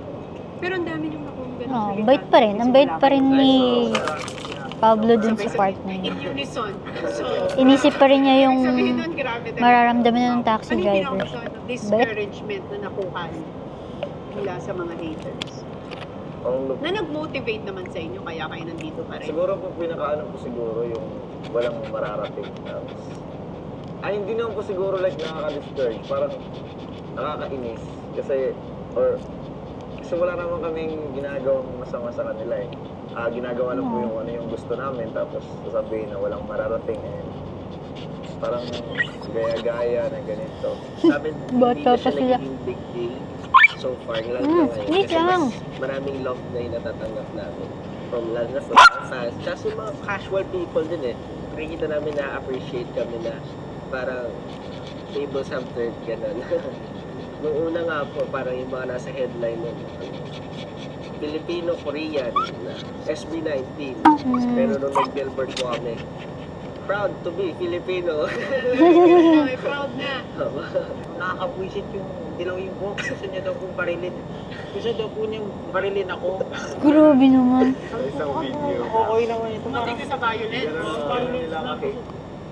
Speaker 2: Pero ang dami nung akong ganun
Speaker 1: Oh,
Speaker 2: salita.
Speaker 1: bait pa rin. Ang bait pa rin ni Pablo dun sa part na
Speaker 2: In
Speaker 1: yun.
Speaker 2: unison. So,
Speaker 1: Inisip pa rin niya yung
Speaker 2: sabihin nun, grabe talaga.
Speaker 1: mararamdaman niya ng taxi
Speaker 2: Ano yung
Speaker 1: driver.
Speaker 2: pinakamasama ng discouragement na nakuha niyo mula sa mga haters? Na nag-motivate naman sa inyo, kaya kayo nandito pa rin.
Speaker 6: Siguro po pinakaano po siguro yung walang mararating. Tapos, hindi naman po siguro like nakaka-discourage. Parang nakakainis. Kasi wala naman kaming ginagawang masama sa kanila eh. Ginagawa lang po yung ano yung gusto namin. Tapos sasabihin na walang mararating eh. Parang gaya-gaya na ganito.
Speaker 3: Sa amin,
Speaker 1: Bata
Speaker 3: hindi na
Speaker 1: pa
Speaker 3: siya
Speaker 1: sila.
Speaker 3: naging big deal so far. Lalo na ngayon.
Speaker 1: wait
Speaker 3: Kasi
Speaker 1: lang.
Speaker 3: mas maraming love na yung natatanggap namin. Lalo na from our fans. Tsaka yung mga casual people din eh. Nakikita namin na-appreciate kami na parang tables have turned, gano'n. Nung una nga po, parang yung mga nasa headline nun, Filipino-Korean na SB19. Pero nung nag-billboard po kami, proud to be Filipino.
Speaker 2: Ay, proud na.
Speaker 5: nakakabuisit yung dilawin ko. Gusto niya daw pong barilin. Gusto daw po niyang barilin ako.
Speaker 1: Grabe naman.
Speaker 6: Sa isang video.
Speaker 5: Okay naman ito.
Speaker 2: Tumating ka sa violent.
Speaker 5: Violence na po.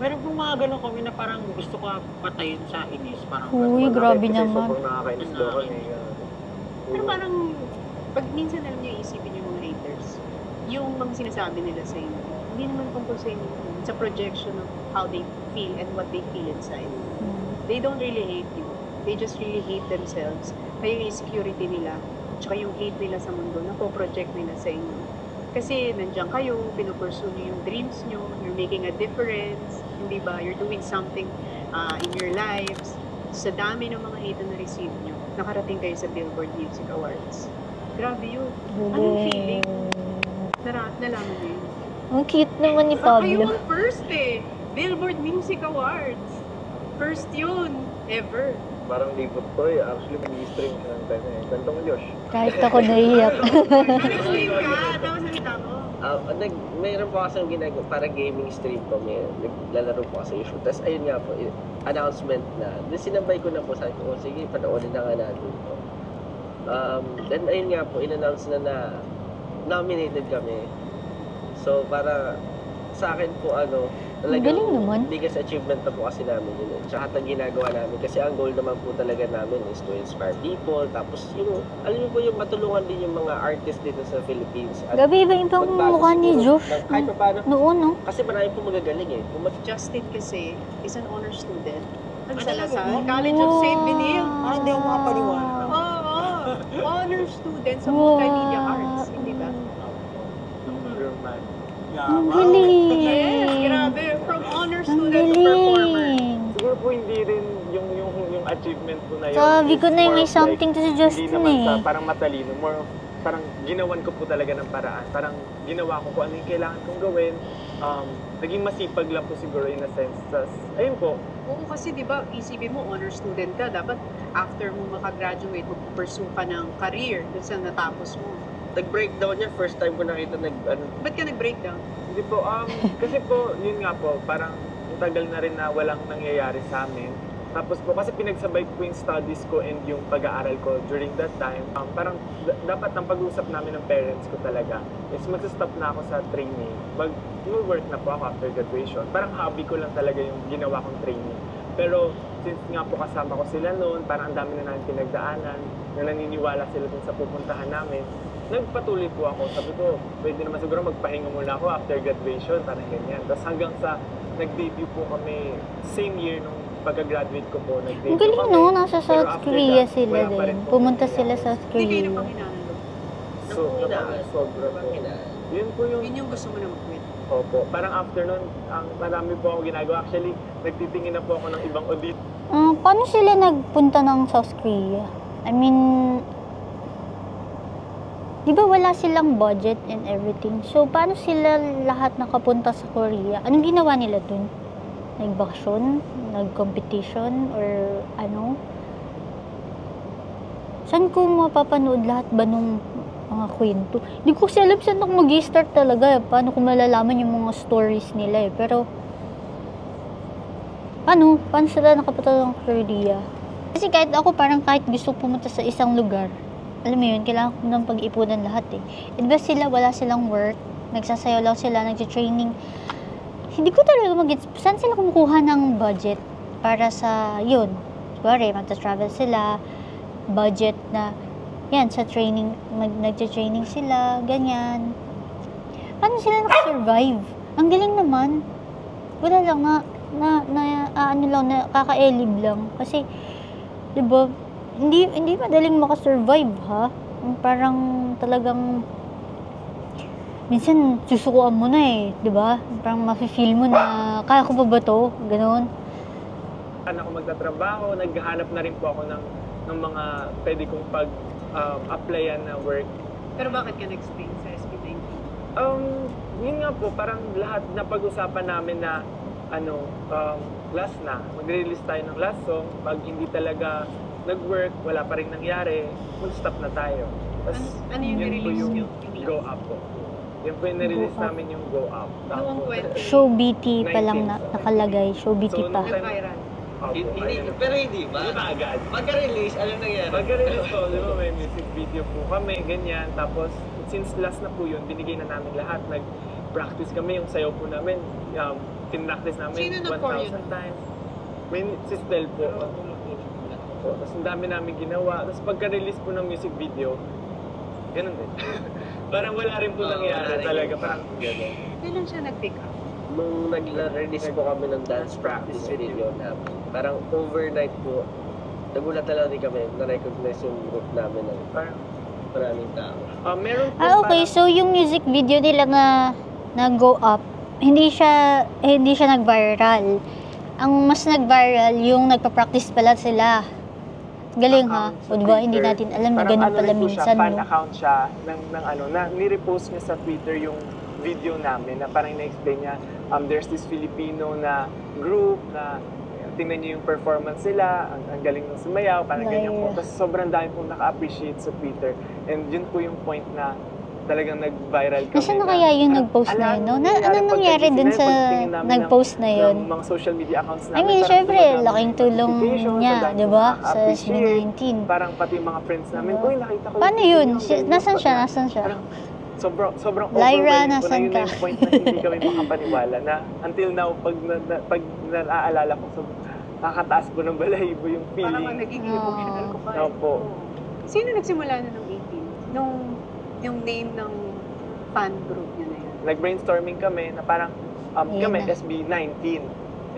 Speaker 5: Meron pong mga ganun kami na parang gusto ko patayin sa inis. Parang
Speaker 1: Uy, grabe
Speaker 6: Kasi
Speaker 1: naman.
Speaker 6: sobrang nakakainis daw kami.
Speaker 2: Pero parang, pag minsan alam niyo isipin yung mga haters, yung mga sinasabi nila sa inyo, hindi naman tungkol sa inyo. It's a projection of how they feel and what they feel inside. They don't really hate you. They just really hate themselves. Kaya yung insecurity nila, tsaka yung hate nila sa mundo, napo-project nila sa inyo. Kasi nandiyan kayo, pinupursue nyo yung dreams nyo, you're making a difference, hindi ba? You're doing something in your lives. Sa dami ng mga hate na na-receive nyo, nakarating kayo sa Billboard Music Awards. Grabe yun. Anong feeling? Nalaman nyo yun?
Speaker 1: Ang cute naman ni
Speaker 2: Kayo
Speaker 1: Pablo.
Speaker 2: ang first eh. Billboard Music Awards. First yun. Ever.
Speaker 6: Parang di po to eh. Actually, mag-stream ka ng time eh. Kwento mo, Josh.
Speaker 1: Kahit ako naiyak.
Speaker 2: Nag-stream ka. Tapos salita mo.
Speaker 3: Mayroon po kasi ginagawa, parang gaming stream po. Naglalaro po kasi yung shoot. Tapos ayun nga po, announcement na. Then sinabay ko na po, sabi ko, sige, panoorin na nga natin po. Then ayun nga po, in-announce na nominated kami. So para sa akin po
Speaker 1: Galing naman.
Speaker 3: biggest achievement na po kasi namin yun. Tsaka ang ginagawa namin. Kasi ang goal naman po talaga namin is to inspire people. Tapos yung, alam niyo po yung matulungan din yung mga artists dito sa Philippines. At
Speaker 1: Gabi, iba yung
Speaker 3: magbago
Speaker 1: mukha ni
Speaker 3: siguro
Speaker 1: Josh.
Speaker 3: ng kahit pa paano.
Speaker 1: Noon, no?
Speaker 3: Kasi marami po magagaling eh.
Speaker 2: Justin kasi is an honor student. Ang
Speaker 5: talaga
Speaker 2: Salazar,
Speaker 5: ba?
Speaker 2: College of St. Benil.
Speaker 5: Hindi ako makapaniwala.
Speaker 2: Oo. Honor student sa multimedia arts. Hindi ba?
Speaker 4: Roman.
Speaker 1: Ang galing.
Speaker 2: Yes, grabe. From honor
Speaker 1: Ang
Speaker 2: student to performer.
Speaker 1: galing.
Speaker 4: Siguro po hindi rin yung achievement po na yun.
Speaker 1: Sabi ko
Speaker 4: is
Speaker 1: na
Speaker 4: more
Speaker 1: may
Speaker 4: of
Speaker 1: something to si
Speaker 4: hindi
Speaker 1: Justin
Speaker 4: naman sa
Speaker 1: eh.
Speaker 4: parang matalino. More of, parang ginawan ko po talaga ng paraan. Parang ginawa ko kung ano yung kailangan kong gawin. Naging masipag lang po siguro in a sense. Ayun po,
Speaker 2: Oo, kasi di ba, isipin mo, honor student ka. Dapat after mo makagraduate, mag-pursue ka ng career dun sa natapos mo.
Speaker 3: Nag-breakdown niya, first time ko nakita
Speaker 2: Ba't ka nag-breakdown?
Speaker 4: hindi po, kasi po, yun nga po, parang ang tagal na rin na walang nangyayari sa amin. Tapos po, kasi pinagsabay ko yung studies ko and yung pag-aaral ko during that time. Parang dapat ang pag-usap namin ng parents ko talaga is mag-stop na ako sa training. Mag-work na po ako after graduation. Parang hobby ko lang talaga yung ginawa kong training. Pero since nga po kasama ko sila noon, parang ang dami na namin pinagdaanan, na naniniwala sila dun sa pupuntahan namin, nagpatuloy po ako. Sabi ko, pwede naman siguro magpahinga muna ako after graduation, parang ganyan. Tapos hanggang sa nag-debut po kami same year nung pagka-graduate ko po.
Speaker 1: Ang galing no, nasa South Korea sila din. Pumunta sila sa South
Speaker 2: Hindi kayo
Speaker 1: Korea.
Speaker 2: napanginanalo.
Speaker 4: So, sobra po. Yun po yung...
Speaker 2: Yun yung gusto mo na mag-quit.
Speaker 4: Opo. Parang after nun, ang marami po ako ginagawa. Actually, nagtitingin na po ako ng ibang audit.
Speaker 1: Paano sila nagpunta ng South Korea? I mean, di ba wala silang budget and everything? So, paano sila lahat nakapunta sa Korea? Anong ginawa nila dun? Nagbakasyon? Nag-competition? Or ano? Saan ko mapapanood lahat ba nung mga kwento? Hindi ko kasi alam saan ako mag-start talaga. Paano ko malalaman yung mga stories nila eh. Pero, paano sila nakapunta ng Korea? Kasi kahit ako, parang kahit gusto pumunta sa isang lugar, alam mo yun, kailangan ko ng pag-ipunan lahat eh. E diba sila, wala silang work, nagsasayaw lang sila, nag-training. Hindi ko talaga saan sila kumukuha ng budget para sa, yun, siguro magta-travel sila, budget na, yan, sa training, nag-training sila, ganyan. Paano sila nakasurvive? Ang galing naman. Wala lang nakaka-elib lang. Kasi, diba, hindi madaling makasurvive, ha? Parang talagang minsan susukuan mo na eh, 'di ba? Parang mafe-feel mo na kaya ko pa ba 'to? Ganoon.
Speaker 4: Ako magtatrabaho, naghahanap na rin po ako ng mga pwede kong applyan na work.
Speaker 2: Pero bakit ka nag-stay sa SB19?
Speaker 4: Yun nga po, parang lahat na pag-usapan namin na last na, mag-release tayo ng last song. Pag hindi talaga nag-work, wala pa rin nangyari, mag-stop na tayo. Tapos,
Speaker 2: Ano yung
Speaker 4: yun po
Speaker 2: nirelease
Speaker 4: yung
Speaker 2: nyo?
Speaker 4: Go Up po. Yun po yung nirelease namin yung Go Up.
Speaker 2: Noong 20.
Speaker 1: Show BT pa lang nakalagay, show BT pa.
Speaker 2: Nag-viral.
Speaker 3: Pero hindi ba?
Speaker 4: Hindi ba agad?
Speaker 3: Pagka-release, anong nangyari?
Speaker 4: Pagka-release po, di ba, may music video po kami, ganyan. Tapos, since last na po yun, binigay na namin lahat. Nag-practice kami, yung sayaw po namin. Tin-practice namin
Speaker 2: Sino nag-core
Speaker 4: 1,000 times. May si Stel po. Tapos ang dami namin ginawa. Tapos pagka-release po ng music video, ganun din. Parang wala rin po nangyari talaga. Parang gano'n.
Speaker 2: Kailan siya nag-pick up?
Speaker 3: Nung nag-release po kami ng dance practice video namin, parang overnight po, nagulat na lang din kami, na-recognize yung group namin ng
Speaker 4: parang
Speaker 3: maraming tao.
Speaker 4: meron po
Speaker 1: Okay, so yung music video nila na Go Up, hindi siya nag-viral. Ang mas nag-viral yung nagpa-practice pala sila. Galing ha? O diba, hindi natin alam na ganun pala minsan.
Speaker 4: Fan
Speaker 1: No?
Speaker 4: account siya na ni-repost niya sa Twitter yung video namin na parang na-explain niya, there's this Filipino na group na tingnan niyo yung performance nila, ang galing ng sumayaw, parang ganyan po. Tapos sobrang dami pong naka-appreciate sa Twitter. And yun po yung point na talagang nag-viral kami.
Speaker 1: Nasaan na kaya yung nag-post na yun, no? Ano nangyari dun sa nag-post na yun?
Speaker 4: Mga social media accounts namin.
Speaker 1: I mean,
Speaker 4: parang
Speaker 1: syempre,
Speaker 4: dumadami
Speaker 1: laking tulong
Speaker 4: notifications,
Speaker 1: niya,
Speaker 4: ang dami
Speaker 1: di ba?
Speaker 4: pong
Speaker 1: Sa
Speaker 4: nakaka-appreciate.
Speaker 1: SB19.
Speaker 4: Parang pati yung mga friends namin, uy, nakita ko.
Speaker 1: Paano
Speaker 4: yung
Speaker 1: yun?
Speaker 4: video, ganyan."
Speaker 1: Nasaan siya?
Speaker 4: Parang-
Speaker 1: Nasaan siya?
Speaker 4: parang sobrang
Speaker 1: Lyra,
Speaker 4: overwhelming po
Speaker 1: nasaan
Speaker 4: na yun
Speaker 1: ka?
Speaker 4: na yung point na hindi kami makapaniwala na until now, pag naaalala ko, nakakataas po ng balahibo yung
Speaker 2: Parang
Speaker 4: feeling.
Speaker 2: nagiging emotional ko pa.
Speaker 4: Opo.
Speaker 2: Sino nagsimula na ng 18? Yung name ng fan group niya na yan?
Speaker 4: Nag-brainstorming kami na parang
Speaker 1: Ayun
Speaker 4: kami
Speaker 1: na.
Speaker 4: SB19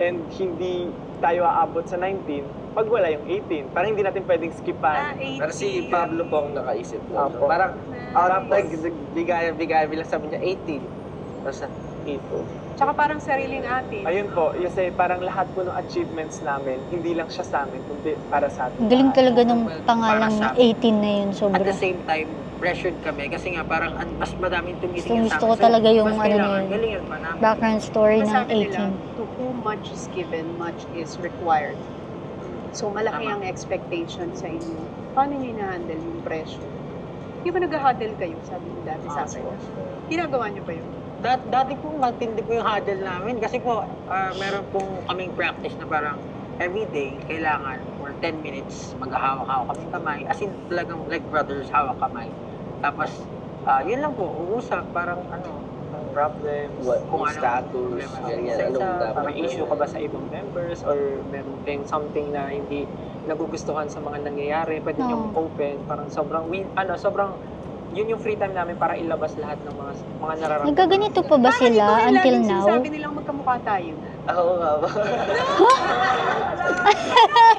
Speaker 4: and hindi tayo aabot sa 19 pag wala yung 18. Parang hindi natin pwedeng skipan.
Speaker 2: 18.
Speaker 3: Pero si Pablo po ang nakaisip mo.
Speaker 4: Apo.
Speaker 3: Parang, bigay sabi niya 18. Tapos, 8.
Speaker 2: Tsaka parang sariling atin.
Speaker 4: Ayun po, kasi parang lahat po ng achievements namin, hindi lang siya sa amin, kundi para sa atin.
Speaker 1: Ang galing talaga ng pangalang
Speaker 5: Para sa-
Speaker 1: 18 na yun,
Speaker 5: At
Speaker 1: sobra.
Speaker 5: the same time, pressured kami kasi nga parang mas madaming tumitingin
Speaker 1: Gusto
Speaker 5: sa
Speaker 1: ko talaga yung
Speaker 5: mas
Speaker 1: ano
Speaker 5: kailangan
Speaker 1: na yun.
Speaker 5: galingan pa namin.
Speaker 1: Background story ng
Speaker 2: Sabi nila,
Speaker 1: 18.
Speaker 2: to whom much is given, much is required. So, malaki
Speaker 5: Tama.
Speaker 2: ang expectation sa inyo. Paano niyo na-handle yung pressure? Di ba nag-huddle kayo, sabi niyo dati sa akin? Ginagawa niyo pa yun?
Speaker 5: Dati po matindi po yung huddle namin kasi po meron pong kaming practice na parang everyday, kailangan for 10 minutes maghahawak-hawak kami kamay. As in, talagang like brothers, hawak kamay. Tapos, yun lang po, uusap, parang
Speaker 4: Problems,
Speaker 5: kung ano,
Speaker 3: status,
Speaker 5: problema
Speaker 3: ganyan,
Speaker 5: sa
Speaker 3: anong
Speaker 5: isa,
Speaker 3: dapat.
Speaker 4: may issue ka ba sa ibang members or meron kayong something na hindi nagugustuhan sa mga nangyayari, pwede niyong open, parang sobrang yun yung free time namin para ilabas lahat ng mga nararamdaman.
Speaker 1: Nagkaganito pa ba sila until now?
Speaker 2: Sabi nilang magkamukha tayo.
Speaker 3: Ako nga ba?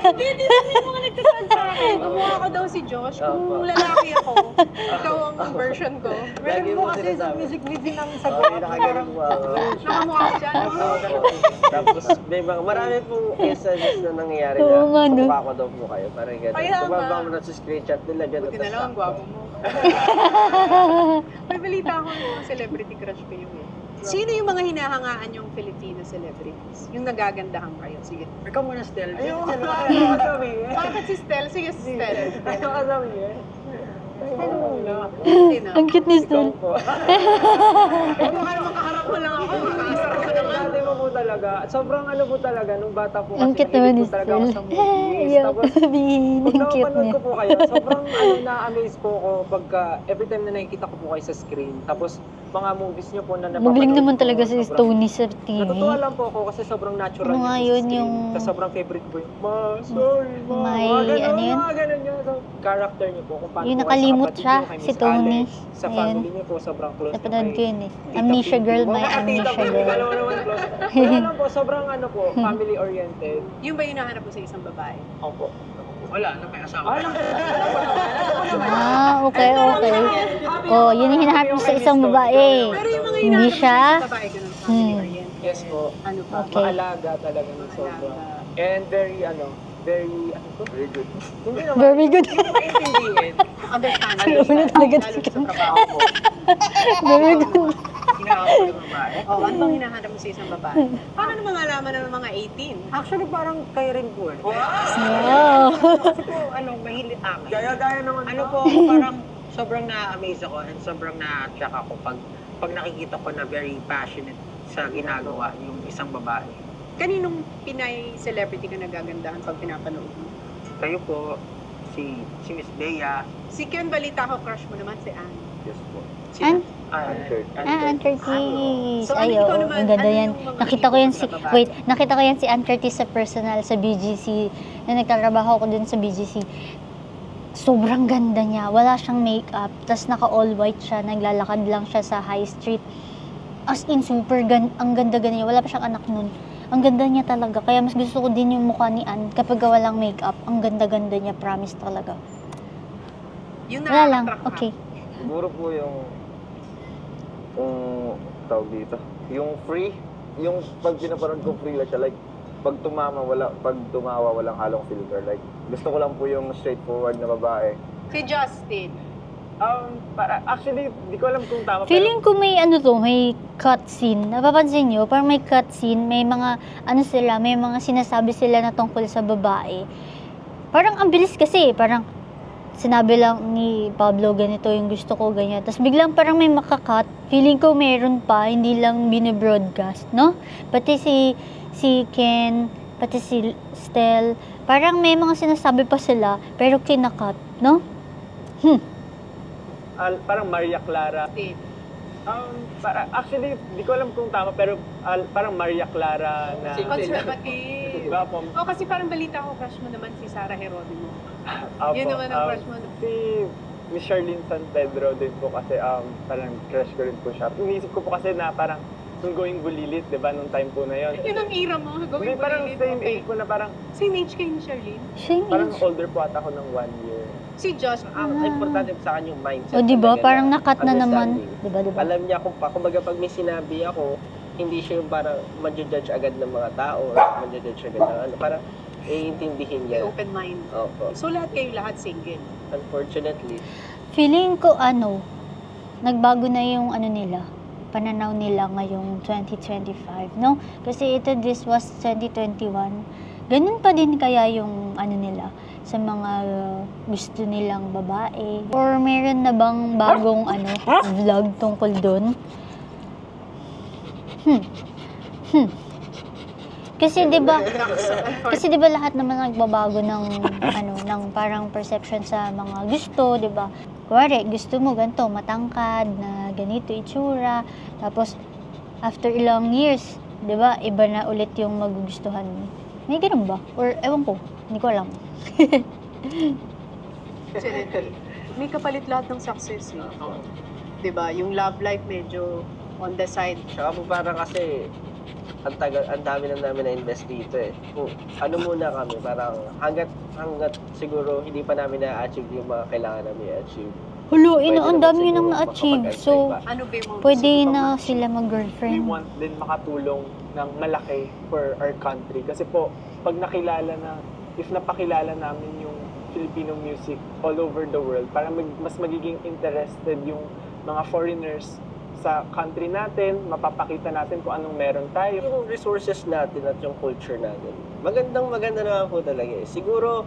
Speaker 2: Hindi mga nagtatag sa akin. Kamukha ko daw si Josh. Kung lalaki ako, ikaw ang version ko.
Speaker 3: Lagi mo sinasabi.
Speaker 5: music video namin sa
Speaker 3: Oo, nakamukha ako.
Speaker 2: Nakamukha ko siya.
Speaker 3: Tapos, may mga marami pong instances na nangyayari
Speaker 1: Oo nga,
Speaker 3: na
Speaker 1: no?
Speaker 3: kamukha ko daw po kayo. Parang gano'n.
Speaker 2: Kaya nga.
Speaker 3: Tumabang mo na sa screenshot nila, gano'n.
Speaker 2: Buti na lang, ang gwapo mo. May balita ako ng mga celebrity crush ko yung Sino yung mga hinahangaan yung Filipino celebrities? Yung nagagandahan kayo? Sige.
Speaker 5: Ikaw muna, Stel.
Speaker 4: Ayoko sabihin.
Speaker 2: Bakit si Stel? Sige, si Stel.
Speaker 4: Ayoko sabihin.
Speaker 2: Sino?
Speaker 1: Ang cute ni Stel.
Speaker 2: Baka naman kaharap mo lang ako. Makaasar ko naman.
Speaker 4: Dati mo po talaga, sobrang po talaga, nung bata po
Speaker 1: Ang
Speaker 4: kasi
Speaker 1: cute naman ni
Speaker 4: nahilig po talaga ako
Speaker 1: Stel.
Speaker 4: sa movies.
Speaker 1: Ayaw
Speaker 4: Tapos,
Speaker 1: sabihin.
Speaker 4: pag
Speaker 1: Ang cute
Speaker 4: napapanood
Speaker 1: niya.
Speaker 4: ko po kayo, sobrang na-amaze po ako pagka every time na nakikita ko po kayo sa screen. Tapos, mga movies niyo po na napapanood
Speaker 1: Magaling naman
Speaker 4: ko,
Speaker 1: talaga si
Speaker 4: sobrang-
Speaker 1: Stoney sa TV.
Speaker 4: Natutuwa lang po ako kasi sobrang natural
Speaker 1: Ano nga
Speaker 4: niya sa
Speaker 1: yun,
Speaker 4: screen.
Speaker 1: yung-
Speaker 4: Tapos sobrang favorite ko yung, sorry, ma.
Speaker 1: May,
Speaker 4: Mga ganun,
Speaker 1: ano yun?
Speaker 4: Mga ganun yun. So, character niyo po. Kung paano
Speaker 1: Yung
Speaker 4: po kayo sa
Speaker 1: nakalimot
Speaker 4: kapatid
Speaker 1: siya,
Speaker 4: niyo, kay
Speaker 1: si
Speaker 4: Miss
Speaker 1: Tony.
Speaker 4: Alex. Sa
Speaker 1: Ayun.
Speaker 4: family niyo po, sobrang close niyo
Speaker 1: Napanood
Speaker 4: kay
Speaker 1: ko yun eh.
Speaker 4: Tita
Speaker 1: Amnesia
Speaker 4: Pinky.
Speaker 1: girl,
Speaker 4: Mga
Speaker 1: my
Speaker 4: tita
Speaker 1: amnesia
Speaker 4: Pinky,
Speaker 1: girl.
Speaker 4: dalawa naman close. Wala lang po, sobrang family-oriented.
Speaker 2: Yung ba yung hinahanap mo sa isang babae?
Speaker 4: Opo.
Speaker 5: Wala, may asawa.
Speaker 1: Okay. Oh, yun yung hinahanap mo sa isang babae.
Speaker 2: Pero yung mga
Speaker 1: Hindi
Speaker 2: hinahanap mo
Speaker 1: siya?
Speaker 2: sa isang babae, ganun family oriented.
Speaker 4: Yes po.
Speaker 2: Ano pa?
Speaker 1: Okay.
Speaker 4: Maalaga talaga ng sobra. And very, very good. Hindi naman.
Speaker 1: Very good.
Speaker 4: Maintindihin.
Speaker 2: Understanding.
Speaker 1: Wala talaga
Speaker 2: Lalo sa trabaho mo.
Speaker 1: Very good.
Speaker 5: Hinahanap ko ng babae.
Speaker 2: Oh, ano bang hinahanap mo sa isang babae? Paano naman malaman ng mga 18?
Speaker 5: Actually, parang kayo rin po eh.
Speaker 1: Wow.
Speaker 5: Kasi po, mahilit amin.
Speaker 4: Gaya-gaya naman.
Speaker 5: Po, parang sobrang na-amaze ako and sobrang na-attract ako pag nakikita ko na very passionate sa ginagawa yung isang babae.
Speaker 2: Kaninong Pinay celebrity ka nagagandahan pag pinapanood mo?
Speaker 5: Kayo po, si Miss Bea,
Speaker 2: Si Ken, balita ko, crush mo naman si Anne.
Speaker 3: Yes po.
Speaker 1: An? Ann
Speaker 3: Ann Curtis.
Speaker 1: Curtis.
Speaker 2: So,
Speaker 1: Ay,
Speaker 2: ikaw
Speaker 1: oo.
Speaker 2: naman,
Speaker 1: Ang ganda
Speaker 2: ano
Speaker 1: yan.
Speaker 2: yung mga
Speaker 1: Nakita ko yan
Speaker 2: ibig
Speaker 1: si...
Speaker 2: mo sa babae?
Speaker 1: Wait, nakita ko yan si Ann Curtis sa personal, sa BGC. Na nagtatrabaho ko dun sa BGC. Sobrang ganda niya. Wala siyang makeup. Tapos naka all white siya. Naglalakad lang siya sa high street. As in, ang ganda-ganda niya. Wala pa siyang anak nun. Ang ganda niya talaga. Kaya mas gusto ko din yung mukha ni Ann kapag walang makeup. Ang ganda-ganda niya. Promise talaga.
Speaker 2: Yung
Speaker 1: Wala lang.
Speaker 2: nakaka-attract ka.
Speaker 1: Okay.
Speaker 6: Siguro po yung tawag dito, yung free, yung pag pinapanood ko free lang siya, like, pag tumawa, walang halong filter. Like, gusto ko lang po yung straightforward na babae.
Speaker 2: Si Justin.
Speaker 4: Actually, di ko alam kung tama.
Speaker 1: Feeling ko may may cut scene. Napapansin nyo, parang may cut scene, may mga, may mga sinasabi sila na tungkol sa babae. Parang ang bilis kasi, parang sinabi lang ni Pablo, ganito yung gusto ko, ganyan. Tapos biglang parang may makakat. Feeling ko meron pa, hindi lang binibroadcast, no? Pati si Ken, pati si Stel, parang may mga sinasabi pa sila, pero kinakat, no?
Speaker 4: Parang Maria Clara.
Speaker 2: Justin.
Speaker 4: Actually, di ko alam kung tama, pero parang Maria Clara na...
Speaker 2: Conservative.
Speaker 4: Diba po?
Speaker 2: Oh, kasi parang balita ko, crush mo naman si Sarah Herodimo.
Speaker 4: Apo,
Speaker 2: Yun naman ang crush mo.
Speaker 4: Si Miss Charlene San Pedro din po kasi parang crush ko rin po siya. Iniisip ko po kasi na parang nung going bulilit, di ba, nung time po na yun.
Speaker 2: Yun ang era mo.
Speaker 4: Hindi,
Speaker 2: Gawin
Speaker 4: parang
Speaker 2: bulilit.
Speaker 4: same
Speaker 2: Okay.
Speaker 4: age po na parang,
Speaker 2: Same age kayo ni Charlene.
Speaker 1: Same
Speaker 4: parang
Speaker 1: age.
Speaker 4: older po ata ako ng 1 year.
Speaker 2: Si Josh.
Speaker 3: Ang importante sa kanya yung mindset.
Speaker 1: O, diba?
Speaker 3: talaga
Speaker 1: Parang nakat na naman.
Speaker 3: understanding.
Speaker 1: Diba?
Speaker 3: Alam niya kumbaga pag may sinabi ako, hindi siya yung parang ma-judge agad ng mga tao or ma-judge agad ng ano. Parang iintindihin
Speaker 2: May
Speaker 3: niya.
Speaker 2: open mind.
Speaker 3: Opo.
Speaker 2: So lahat lahat single.
Speaker 3: Unfortunately.
Speaker 1: Feeling ko nagbago na yung nila, pananaw nila ngayong 2025, no? Kasi this was 2021. Ganun pa din kaya yung nila sa mga gusto nilang babae? Or meron na bang bagong vlog tungkol dun? Kasi 'di ba? Kasi 'di ba lahat naman nagbabago ng ng parang perception sa mga gusto, 'di ba? Kuwari, gusto mo ganito, matangkad na ganito itsura. Tapos after ilang years, 'di ba? Iba na ulit yung magugustuhan mo. May ganun ba? Or ewan ko, hindi ko alam.
Speaker 2: May kapalit lahat ng success eh. Diba? Yung love life medyo on the side.
Speaker 3: Tsaka po parang kasi ang dami na namin na-invest dito eh. Kung ano muna kami, parang hanggat siguro hindi pa namin na-achieve yung mga kailangan namin i-achieve.
Speaker 1: Hulo,
Speaker 3: Pwede
Speaker 1: ang
Speaker 3: naman
Speaker 1: dami
Speaker 3: siguro
Speaker 1: nang na-achieve.
Speaker 3: makapag-antay
Speaker 1: So,
Speaker 3: pa.
Speaker 2: Ano ba yung mga
Speaker 1: pwede
Speaker 2: gusto mo
Speaker 1: na
Speaker 2: pa
Speaker 1: sila
Speaker 4: We
Speaker 1: mag-girlfriend.
Speaker 4: want din makatulong ng malaki for our country. Kasi po, pag if napakilala namin yung Filipino music all over the world, parang mas magiging interested yung mga foreigners sa country natin, mapapakita natin kung anong meron tayo.
Speaker 3: Yung resources natin at yung culture natin, maganda naman po talaga eh. Siguro,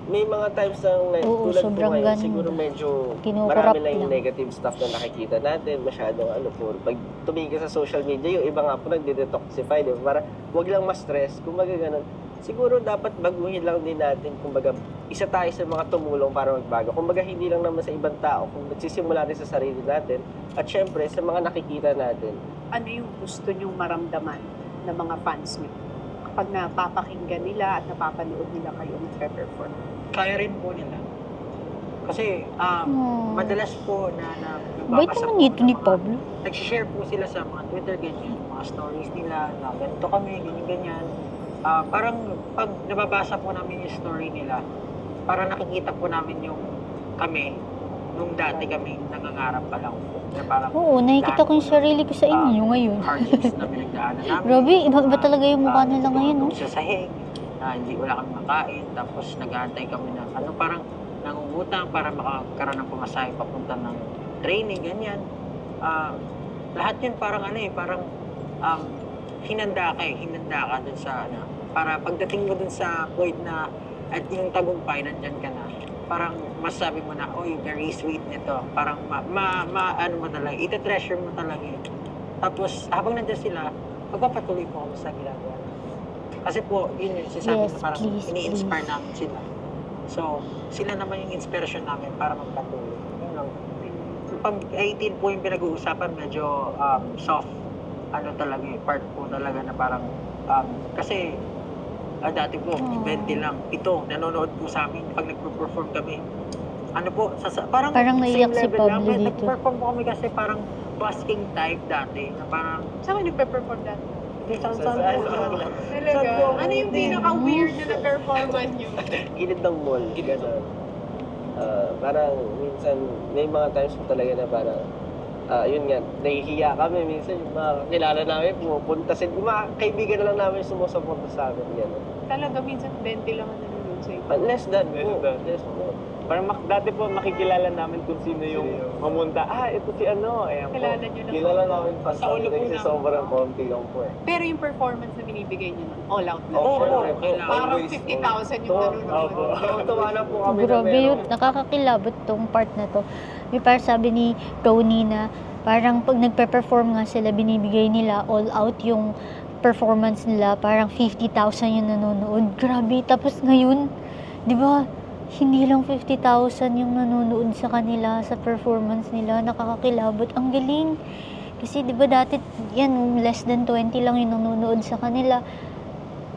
Speaker 3: may mga times na
Speaker 1: Oo,
Speaker 3: tulad po
Speaker 1: sobrang
Speaker 3: ngayon,
Speaker 1: ganda.
Speaker 3: siguro medyo
Speaker 1: Kinukurap
Speaker 3: marami na yung
Speaker 1: lang.
Speaker 3: negative stuff na nakikita natin, masyadong po. Pag tumingin sa social media, yung iba nga po nagde-detoxify, di ba? Para wag lang ma-stress, kumbaga ganun. Siguro dapat baguhin lang din natin, kumbaga isa tayo sa mga tumulong para magbago. Kumbaga hindi lang naman sa ibang tao, kung nagsisimula rin sa sarili natin, at syempre sa mga nakikita natin.
Speaker 2: Ano yung gusto nyong maramdaman ng mga fans niyo kapag napapakinggan nila at napapanood nila kayo mag-perform?
Speaker 5: Kaya rin po nila. Kasi madalas po na
Speaker 1: Bait
Speaker 5: nagbabasa
Speaker 1: naman
Speaker 5: po
Speaker 1: dito
Speaker 5: ng
Speaker 1: ni
Speaker 5: mga-
Speaker 1: Pablo.
Speaker 5: Nag-share po sila sa mga Twitter, ganyan, mga stories nila, na ganito kami, ganyan. Parang pag nababasa po namin yung story nila, parang nakikita po namin yung kami, nung dati kami nangangarap pa lang po. Na parang
Speaker 1: Oo, nakikita ko yung sarili ko sa inyo ngayon.
Speaker 5: hardships na pinagdaanan namin.
Speaker 1: Grabe, iba talaga yung mukha nila ngayon, no?
Speaker 5: Sa sahig, na hindi wala kami makain, tapos nag-aantay kami ng parang nangungutang para makakaroon ng pumasahe papunta ng training, ganyan. Lahat yun parang parang hinanda ka dun sa para pagdating mo dun sa point na at yung tagumpay, nandyan ka na. Parang masabi mo na, oy, very sweet nito. Parang ano mo talaga, ita-treasure mo talaga yun. Tapos, habang nandyan sila, magpapatuloy po kami sa ginagawa. Kasi po, yun yung sinasabi
Speaker 1: Yes,
Speaker 5: na parang
Speaker 1: please,
Speaker 5: ini-inspire namin sila. So, sila naman yung inspiration namin para magpatuloy. Yun lang. Pag 18 po yung pinag-uusapan, medyo soft. Talaga part po talaga na parang, kasi, dati po, 20 lang. Ito, nanonood po sa amin pag nagpo-perform kami. Parang
Speaker 1: naiyak si
Speaker 5: same level lang.
Speaker 1: Pablo dito.
Speaker 5: Nag-perform po kami kasi parang busking type dati. Na parang,
Speaker 2: Saan kayo nagpe-perform dati?
Speaker 5: saan
Speaker 2: Talaga? Ano yung pinaka-weird na na-performan nyo?
Speaker 3: Gilid ng mall, gano'n. Parang minsan, may mga times po talaga na parang, yun nga, nahihiya kami. Minsan yung mga kilala namin, pumupunta sila. Yung mga kaibigan na lang namin sumusuporta sa amin, gano'n.
Speaker 2: Talaga, minsan 20 lang ang nanonood sa'yo.
Speaker 3: Less than po. Less po.
Speaker 4: Parang dati po makikilala namin kung sino yung mamunta. Ito si ano. Ayan po.
Speaker 2: Kilala nyo na.
Speaker 6: Kilala namin pa
Speaker 2: Sa ulo po
Speaker 6: kasi
Speaker 2: namin.
Speaker 6: sobrang konti lang po eh.
Speaker 2: Pero yung performance na binibigay nyo nun, all out na.
Speaker 5: Oo,
Speaker 6: syempre.
Speaker 5: kailangan.
Speaker 2: Parang
Speaker 6: Always,
Speaker 2: 50,000 yung nanonood.
Speaker 3: Tuwa na po kami na
Speaker 1: Grabe yun,
Speaker 3: meron.
Speaker 1: nakakakilabot tong part na to. May parang sabi ni Tony na parang pag nagpe-perform nga sila, binibigay nila all out yung performance nila, parang 50,000 yung nanonood. Grabe, tapos ngayon, di ba, hindi lang 50,000 yung nanonood sa kanila, sa performance nila, nakakakilabot. Ang galing. Kasi di ba dati, yan, less than 20 lang yung nanonood sa kanila.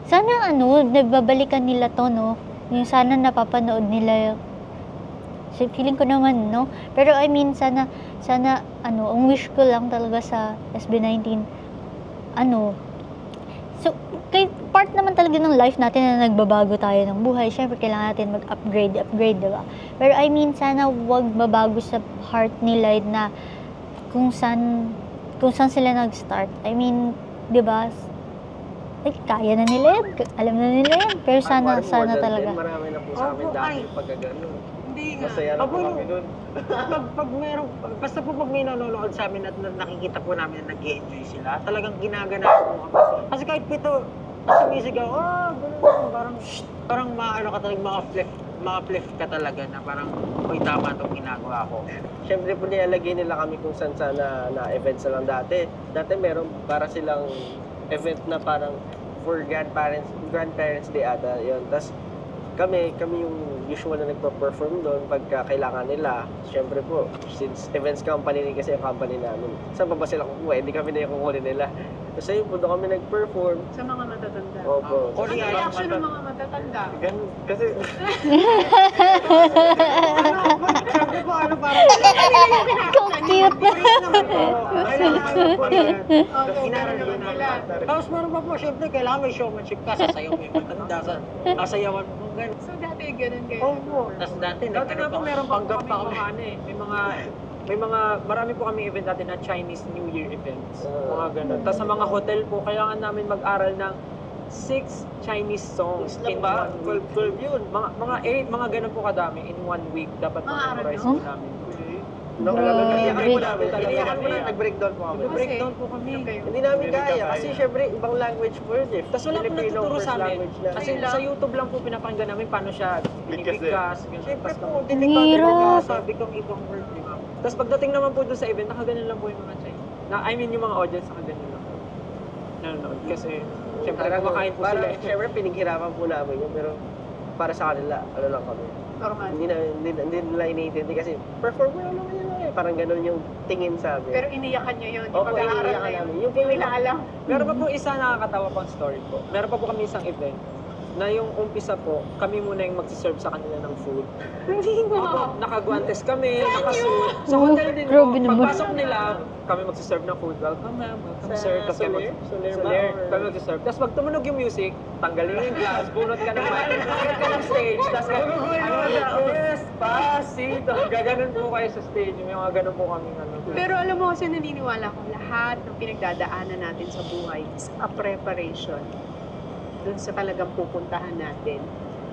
Speaker 1: Sana nababalikan nila to, no? Yung sana napapanood nila. So, feeling ko naman, no? Pero I mean, sana, ang wish ko lang talaga sa SB19, so, kay part naman talaga ng life natin na nagbabago tayo ng buhay. Syempre, kailangan natin mag-upgrade, diba? Pero I mean, sana wag mabago sa heart nila na kung saan sila nag-start. I mean, diba? Kaya na nila yan. Alam na nila yan. Pero sana talaga.
Speaker 3: Marami na po sa amin
Speaker 5: Opo,
Speaker 3: dati
Speaker 5: ay.
Speaker 3: pag gano'n.
Speaker 5: Hindi nga.
Speaker 6: Masaya na po kami dun.
Speaker 5: Basta po pag may nanonood sa amin at nakikita po namin na nag-enjoy sila, talagang ginaganahan po kami. Kasi kahit pito, sumisigaw, ganun, parang maano ka talaga, mga flip ka talaga na parang, uy, tama itong ginagawa ko.
Speaker 3: Siyempre po nilalagay nila kami kung saan sana na events na lang dati. Dati meron para silang event na parang for grandparents day ata, yun. Tapos kami yung usual na nagpa-perform doon pagka kailangan nila. Siyempre po, since events company rin kasi yung company namin, saan pa ba sila kukuha? Hindi kami na yung kukunin nila. So ayun po, doon kami nag-perform.
Speaker 2: Sa mga matatanda.
Speaker 3: Opo.
Speaker 2: Ano yung reaction ng mga matatanda?
Speaker 6: Ganun, kasi
Speaker 5: Sabi ko, ano parang...
Speaker 1: Cute na.
Speaker 5: Tapos meron pa po, syempre, kailangan may showmanship ka. Sasayaw mo yung matanda. Sasayawan mo kung gano'n.
Speaker 2: So dati ganun kayo.
Speaker 5: Oo. Tapos dati
Speaker 7: Dati nga po meron pa
Speaker 5: panggap
Speaker 7: kami mga ano eh. May mga, marami po kami event dati na Chinese New Year events. Mga ganun. Tapos sa mga hotel po, kailangan namin mag-aral ng 6 Chinese songs in
Speaker 3: ba?
Speaker 7: 1 week.
Speaker 3: 12 yun.
Speaker 7: Mga 8, mga ganun po kadami in 1 week. Dapat ma-memorize po namin.
Speaker 3: Naiyakan po namin.
Speaker 7: Talaga.
Speaker 3: Iniyakan po namin. Nag-breakdown po kami.
Speaker 7: Breakdown po kami.
Speaker 3: Hindi namin kaya kasi syempre ibang language po yun eh.
Speaker 7: Tapos wala po
Speaker 3: Filipino
Speaker 7: nagtuturo
Speaker 3: first
Speaker 7: sa amin.
Speaker 3: language na.
Speaker 7: Kasi sa YouTube lang po pinapakinggan namin paano siya binibigkas.
Speaker 5: Siyempre
Speaker 7: Tapos
Speaker 5: po,
Speaker 7: kami-
Speaker 5: delikado sabi kong ibang word, di ba?
Speaker 7: Tapos pagdating naman po doon sa event, nakaganon lang po yung mga Chinese. I mean yung mga audience, nakaganon lang po. Nanonood. Kasi syempre kumakain po sila.
Speaker 3: Parang syempre pinaghirapan po namin yun pero para sa kanila, ano lang kami.
Speaker 2: Normal.
Speaker 3: Hindi nila iniintindi kasi performer lang naman yun eh. Parang ganun yung tingin sa amin.
Speaker 2: Pero iniyakan nyo yun. Yung
Speaker 3: Opo,
Speaker 2: pag-aaral
Speaker 3: iniiyakan
Speaker 2: na yun.
Speaker 3: namin.
Speaker 2: Yung nila alam.
Speaker 7: Meron pa po isa nakakatawa pang story po. Meron pa po kami isang event na yung umpisa po, kami muna yung magsiserve sa kanila ng food. Opo, nakaguantes kami, nakasuit. Sa hotel din po,
Speaker 1: Grabe naman.
Speaker 7: pagpasok nila, kami magsiserve ng food. Welcome ma'am, welcome sir. Tapos kami
Speaker 3: Soler ba?
Speaker 7: Soler, kami magsiserve. Tapos pag tumunog yung music, tanggalin yung glass, bunot ka ng mic, bunot ka ng stage, tapos Despacito. Gaganon po kayo sa stage, may mga ganon po kami ano.
Speaker 2: Pero alam mo kasi naniniwala ko lahat ng pinagdadaanan natin sa buhay is a preparation dun sa talagang pupuntahan natin.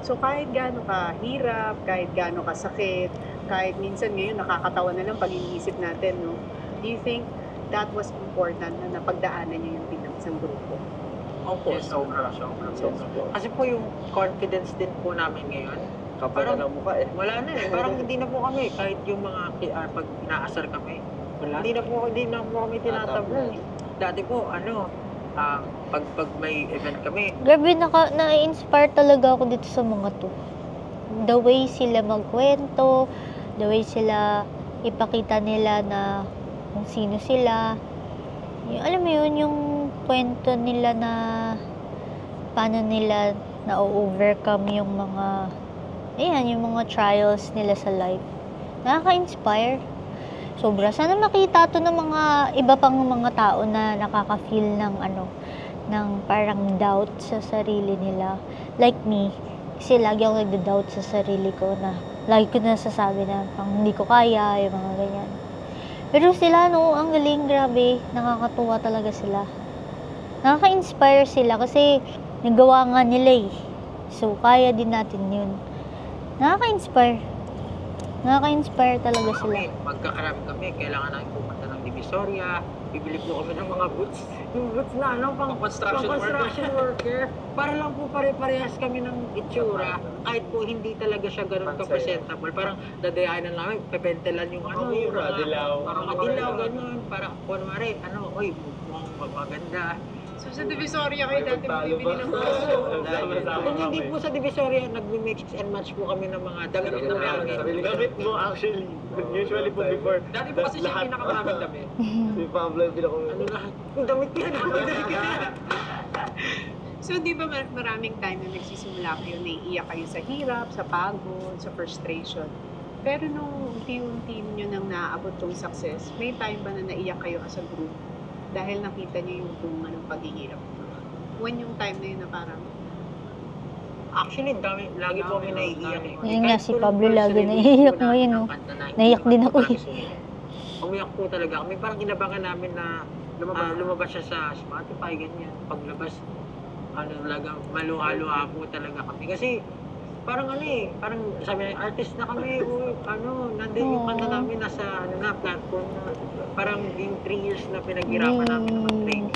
Speaker 2: So kahit gaano ka hirap, kahit gaano ka sakit, kahit minsan ngayon nakakatawa na lang pag iniisip natin, no? Do you think that was important na napagdaanan niyo yung bilang isang grupo?
Speaker 5: Opo, sobra. Kasi po yung confidence din po namin ngayon,
Speaker 3: Kapal na ng mukha eh.
Speaker 5: wala na eh. Parang hindi na po kami, kahit yung mga PR, pag inaasar kami, hindi na po kami tinatablan. Dati po, pag may event kami,
Speaker 1: Grabe, na-inspire talaga ako dito sa mga to. The way sila magkwento, the way sila ipakita nila na kung sino sila. Yung, alam mo yun, yung kwento nila na paano nila na-overcome yung mga yung mga trials nila sa life. Nakaka-inspire. Sobra. Sana makita to ng mga iba pang mga tao na nakaka-feel ng parang doubt sa sarili nila. Like me, kasi lagi ako nagda-doubt sa sarili ko na lagi ko nasasabi na pang hindi ko kaya, yung mga ganyan. Pero sila, ang galing, grabe. Nakakatuwa talaga sila. Nakaka-inspire sila kasi nagawa nga nila eh. So, kaya din natin yun. Nakaka-inspire. Nakaka-inspire talaga sila.
Speaker 5: magkakarami kami, kailangan namin pumunta ng Divisoria, bibili po kami ng mga boots. Yung boots na pang construction worker. Para lang po pare-parehas kami ng itsura. Kahit po hindi talaga siya ganun ka-presentable. Parang dadayanan namin, pepentelan yung yung mga parang madilaw, ganun. Para, kunwari, mukhang maganda.
Speaker 2: So sa Divisoria kayo dati bibili ng mga
Speaker 5: Kung hindi po sa Divisoria, nag-mix and match po kami ng mga damit na meron.
Speaker 6: Damit mo actually. Usually po before.
Speaker 7: Dati po kasi siya yung pinakamaraming damit.
Speaker 6: Si Pablo yung pinaka-
Speaker 5: Lahat. Yung damit yan.
Speaker 2: So di ba maraming time na nagsisimula kayo, naiiyak kayo sa hirap, sa pagod, sa frustration. Pero nung unti-unti nyo nang naabot yung success, may time ba na naiyak kayo as a group? Dahil nakita nyo yung bunga ng paghihirap. When yung time na yun na parang,
Speaker 5: Actually, lagi po kami naiiyak.
Speaker 1: Yun nga, si Pablo lagi naiiyak ngayon, Naiyak din ako eh.
Speaker 5: Umiyak po talaga kami. Parang inabangan namin na lumabas siya sa Spotify, ganyan. Paglabas, talagang maluha-luha po talaga kami. Kasi, parang parang sabi na, artist na kami, nandun yung kanta namin nasa platform na parang yung 3 years na pinaghirapan namin na mag-training.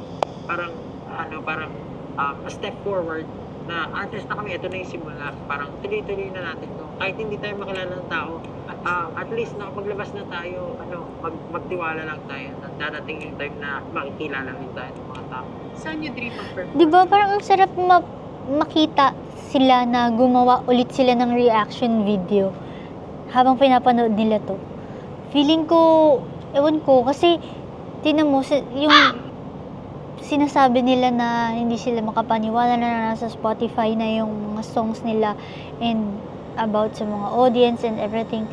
Speaker 5: Parang a step forward na artist na kami, ito na yung simula. Parang tuloy-tuloy na natin to. Kahit hindi tayo makilala ng tao, at least nakapaglabas na tayo, magtiwala lang tayo. Dadating yung time na makikilala rin tayo ng mga tao.
Speaker 2: Saan nyo dream mag-perform?
Speaker 1: Di ba parang ang sarap makita sila na gumawa ulit sila ng reaction video habang pinapanood nila to. Feeling ko, ewan ko, kasi tinan mo, yung sinasabi nila na hindi sila makapaniwala na nasa Spotify na yung mga songs nila and about sa mga audience and everything.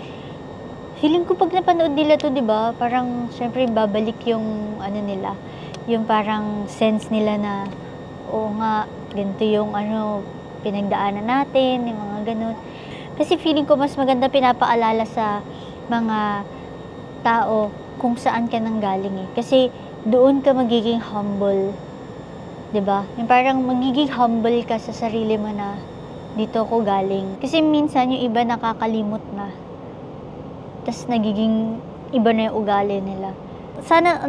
Speaker 1: Feeling ko pag napanood nila to, di ba, parang syempre babalik yung ano nila, yung parang sense nila na oo nga, ganito yung ano, pinagdaanan natin, yung mga ganun. Kasi feeling ko mas maganda pinapaalala sa mga tao kung saan ka nanggaling eh. Kasi doon ka magiging humble. 'Di ba? Yung parang magiging humble ka sa sarili mo na dito ako galing. Kasi minsan yung iba nakakalimot na. Tas nagiging iba na yung ugali nila. Sana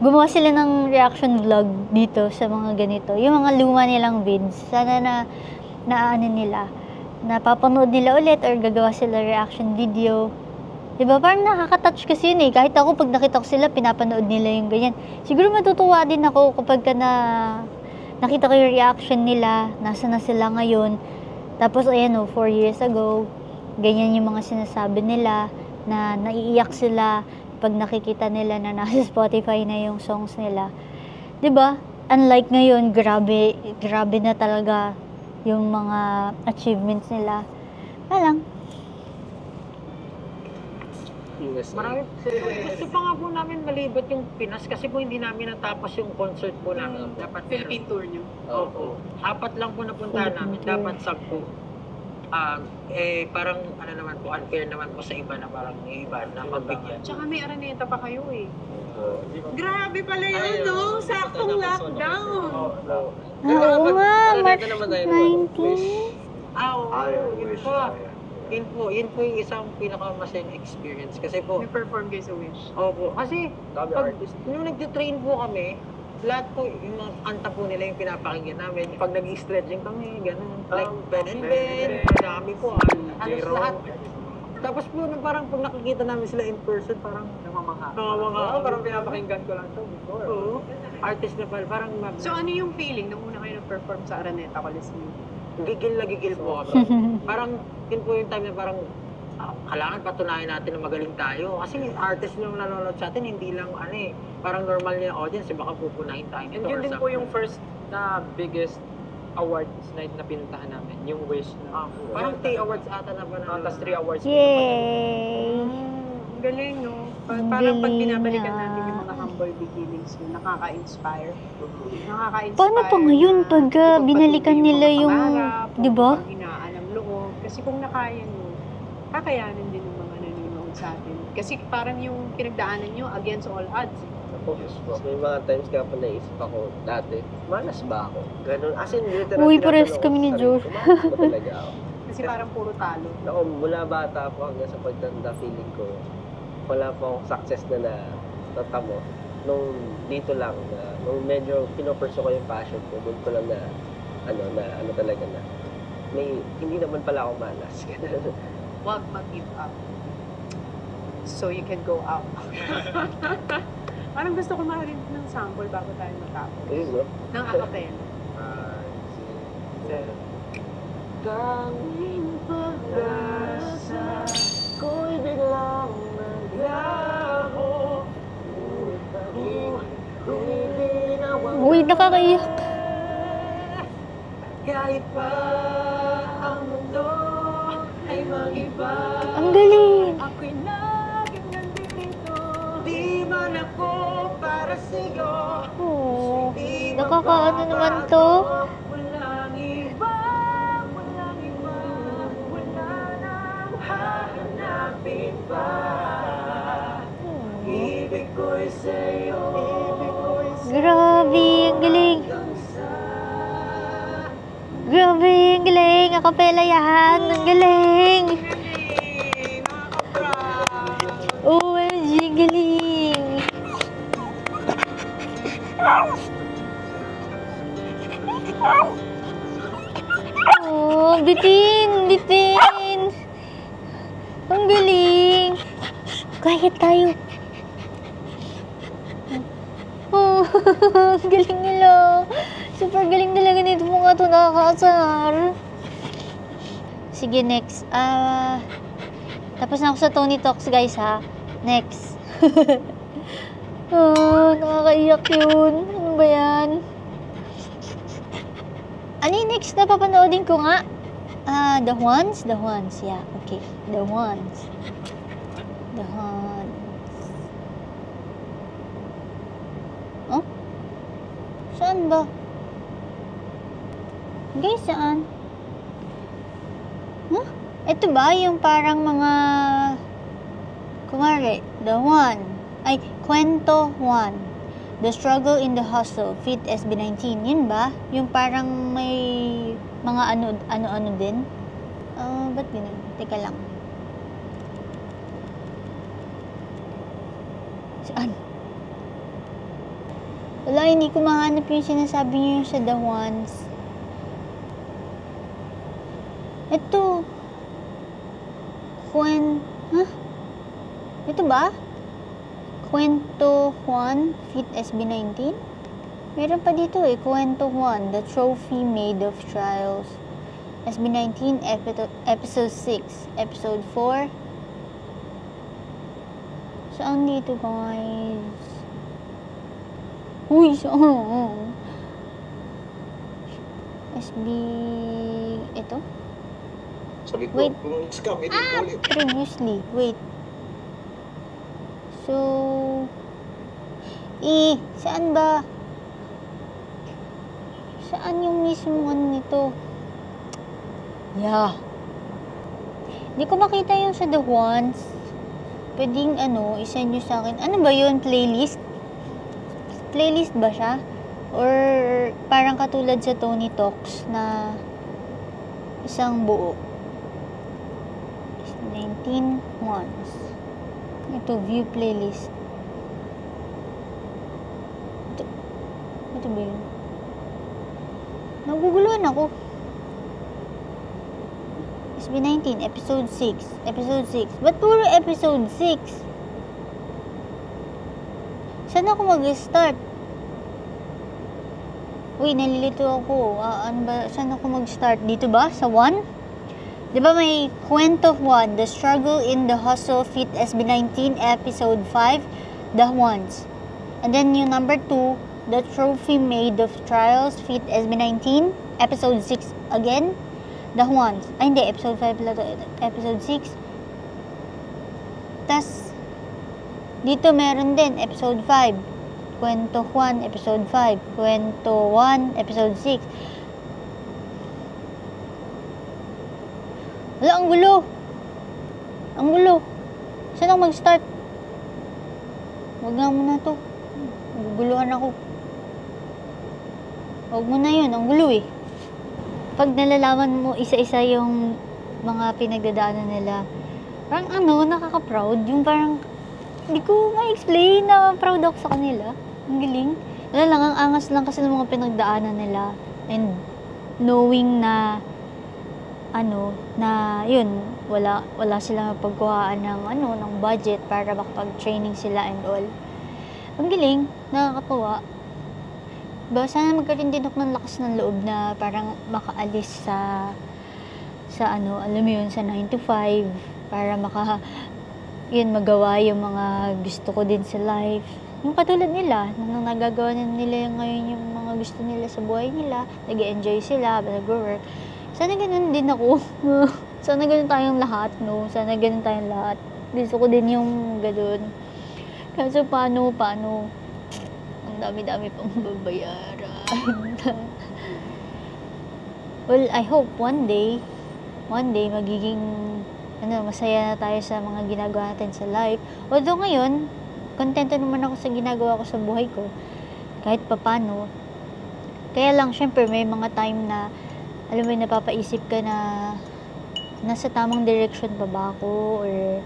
Speaker 1: gumawa sila ng reaction vlog dito sa mga ganito. Yung mga luma nilang vids. Sana na nila, napapanood nila ulit or gagawa sila reaction video. Diba? Parang nakaka-touch kasi yun eh. Kahit ako, pag nakita ko sila, pinapanood nila yung ganyan. Siguro matutuwa din ako kapag nakita ko yung reaction nila, nasa na sila ngayon. Tapos, ayan 4 years ago, ganyan yung mga sinasabi nila, na naiiyak sila pag nakikita nila na nasa Spotify na yung songs nila. Diba? Unlike ngayon, grabe na talaga yung mga achievements nila. Alang.
Speaker 5: Marami. Gusto pa nga po namin malibot yung Pinas kasi po hindi namin natapos yung concert po namin. Dapat
Speaker 2: Philippine tour nyo?
Speaker 5: Opo. 4 lang po napuntahan namin. Dapat 10. Parang ano naman po, unfair naman po sa iba na parang yung iba na magbigyan.
Speaker 2: Tsaka may Araneta pa kayo eh. Grabe pala yun, no? Saktong lockdown.
Speaker 1: Oo nga, March 19.
Speaker 5: Yun po yung isang pinakamasayang experience. Kasi po,
Speaker 2: May perform kayo sa Wish.
Speaker 5: opo, kasi nung nagtitrain po kami, lahat po, yung mga kanta po nila yung pinapakinggan namin. Pag nag-stretching kami, ganun. Like Ben and Ben, marami po. Halos lahat. Tapos po, parang pag nakikita namin sila in person, parang namamangha.
Speaker 7: Parang pinapakinggan ko lang to before.
Speaker 5: Oo. Artist na pala, parang
Speaker 2: So ano yung feeling nung una kayo nag-perform sa Araneta Coliseum?
Speaker 5: gigil na gigil po kami. Parang, yun po yung time na parang, kailangan patunayan natin na magaling tayo. Kasi yung artist yung nanonood sa atin, hindi lang parang normal niya yung audience, baka pupunahin tayo.
Speaker 7: And yun din po yung first na biggest awards night na pinuntahan namin, yung Wish na.
Speaker 5: Parang 3 awards ata na ba na?
Speaker 7: Tapos 3 awards.
Speaker 1: Yay!
Speaker 2: Ang galing, no?
Speaker 1: Ang
Speaker 2: Parang pag
Speaker 1: galing
Speaker 2: binabalikan
Speaker 1: na.
Speaker 2: natin yung mga humble beginnings mo, nakaka-inspire. Nakaka-inspire.
Speaker 1: Paano pa ngayon pag binalikan nila yung, di ba?
Speaker 2: Pag inaalam loob. Kasi kung nakaya nyo, kakayanin din ng mga nanonood sa atin. Kasi parang yung pinagdaanan nyo against all odds.
Speaker 3: May mga times kaya pa naisip ako dati, malas ba ako? Ganun. As in, literal.
Speaker 1: Uy, pares kami ni Joe.
Speaker 3: Malas ba talaga ako?
Speaker 2: Kasi parang puro talo.
Speaker 3: Ako, mula bata ako hanggang sa pagtanda, feeling ko, wala pa akong success na natamo. Nung dito lang, nung medyo pinopursue ko yung passion ko, doon ko lang ano talaga na, hindi naman pala ako malas.
Speaker 2: Huwag mag-give up. So you can go up. Parang gusto ko marinig ng sample bago tayo matapos.
Speaker 3: Ayun, no?
Speaker 2: Ng acapella.
Speaker 3: Tanging pag-asa ko'y biglang naglaho.
Speaker 1: Uy, nakakaiyak.
Speaker 5: Kahit pa ang mundo ay mag-iba.
Speaker 1: Ang galing.
Speaker 5: Ako'y laging nandito. Di man ako para sa'yo.
Speaker 1: Oo. Nakakaano naman to.
Speaker 5: Walang iba, walang iba. Wala nang hahanapin pa. Ibig ko'y sa'yo.
Speaker 1: Grabe, ang galing. Grabe, ang galing. Acapella yan. Ang galing. OMG, galing. Oh, bitin. Ang galing. Quiet tayo. Oh. Galing nila. Super galing talaga nito mga to, nakakaasar. Sige, next. Tapos na ako sa Tony Talks, guys, ha? Next. Nakakaiyak yun. Ano ba yan? Ano yung next na papanoodin ko nga? The Ones? The Ones, yeah. Okay. The Ones. The Ones. Oh? Saan ba? Guys, saan? Huh? Ito ba yung parang mga... Kumari, The One. Ay, Kwento 1. The Struggle in the Hustle, Fit SB19. Yun ba? Yung parang may mga ano din? Ba't ganun? Teka lang. Saan? Wala, hindi ko mahanap yung sinasabi niyo yung sa The Ones. Ito. Huh? Ito ba? Kwento 1, Fit SB19? Meron pa dito eh. Kwento 1, The Trophy Made of Trials. SB19, Episode 6. Episode 4. Saan dito, guys? Uy, saan? SB... Ito?
Speaker 6: Sabi ko,
Speaker 1: Wait.
Speaker 6: kung scam, ito ulit.
Speaker 1: Previously. Wait. So... saan ba? Saan yung mismo ano nito? Yeah. Hindi ko makita yung sa The Ones. Pwedeng isend nyo sa akin. Ano ba yun? Playlist? Playlist ba siya? Or parang katulad sa Tony Talks na isang buo? 19 ones. Ito, view playlist. Ito ba yun? Naguguluhan ako. SB19, episode 6. Episode 6. Ba't puro episode 6? Saan ako mag-start? Uy, nalilito ako. Ano ba? Saan ako mag-start? Dito ba? Sa 1? Diba may Kwento 1, The Struggle in the Hustle, Fit SB19, Episode 5, The Ones. And then yung number 2, The Trophy Made of Trials, Fit SB19, Episode 6 again, The Ones. Ay, hindi. Episode 5 pala to. Episode 6. Tas, dito meron din, Episode 5. Kwento 1, Episode 5. Kwento 1, Episode 6. Wala, ang gulo. Ang gulo. Saan ako mag-start? Huwag nga muna to. Guguluhan ako. Huwag mo na yun. Ang gulo eh. Pag nalalaman mo isa-isa yung mga pinagdadaanan nila, parang nakaka-proud. Yung parang, hindi ko ma-explain na proud ako sa kanila. Ang galing. Wala lang, ang angas lang kasi ng mga pinagdaanan nila. And knowing na yun, wala silang pagkuhaan ng budget para makapag-training sila and all. Ang galing, nakakatuwa. Sana magkaroon din ako ng lakas ng loob na parang makaalis sa alam mo yun, sa 9 to 5 para magawa yung mga gusto ko din sa life. Yung katulad nila, nang nagagawa nila ngayon yung mga gusto nila sa buhay nila, nag-enjoy sila, nag-work. Sana ganun din ako. Sana ganun tayong lahat, no? Sana ganun tayong lahat. Gusto ko din yung ganun. Kaso paano? Ang dami-dami pang babayaran. Well, I hope one day, magiging, masaya na tayo sa mga ginagawa natin sa life. Although ngayon, kontento naman ako sa ginagawa ko sa buhay ko. Kahit papano. Kaya lang, syempre, may mga time na alam mo, napapaisip ka na nasa tamang direction pa ba ako or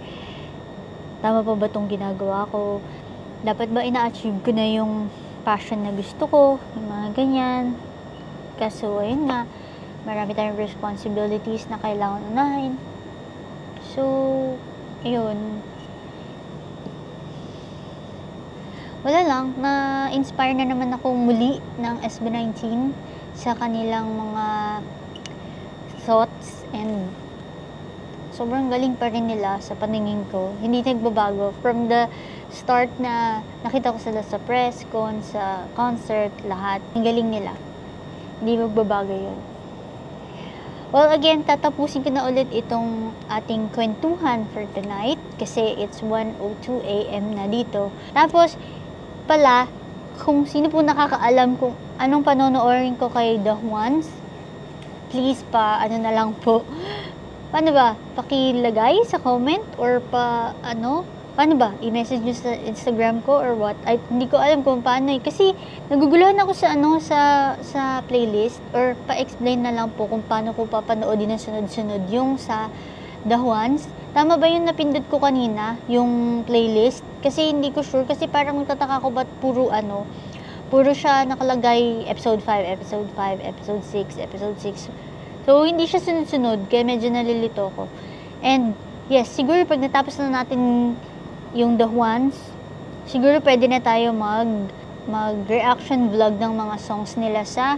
Speaker 1: tama pa ba itong ginagawa ko? Dapat ba ina-achieve ko na yung passion na gusto ko? Yung mga ganyan. Kaso, ayun nga, marami tayong responsibilities na kailangan unahin. So, yun. wala lang, na-inspire na naman ako muli ng SB19 sa kanilang mga thoughts, and sobrang galing pa rin nila sa paningin ko. Hindi nagbabago. From the start na nakita ko sila sa press con, sa concert, lahat. Ang galing nila. Hindi magbabago yun. Well, again, tatapusin ko na ulit itong ating kwentuhan for tonight kasi it's 1:02 a.m. na dito. Tapos, pala, kung sino po nakakaalam kung anong panonoodin ko kay The Ones, please ano na lang po. Paano ba? Pakilagay sa comment or paano ba? I-message nyo sa Instagram ko or what? Ay, hindi ko alam kung paano kasi naguguluhan ako sa playlist or pa-explain na lang po kung paano ko papanoodin ng sunod-sunod yung sa The Ones. Tama ba yung napindot ko kanina, yung playlist? Kasi hindi ko sure kasi parang magtataka ko ba't puro siya nakalagay episode 5, episode 5, episode 6, episode 6. So, hindi siya sunod-sunod kaya medyo nalilito ko. And, yes, siguro pag natapos na natin yung The Ones, siguro pwede na tayo mag-reaction vlog ng mga songs nila sa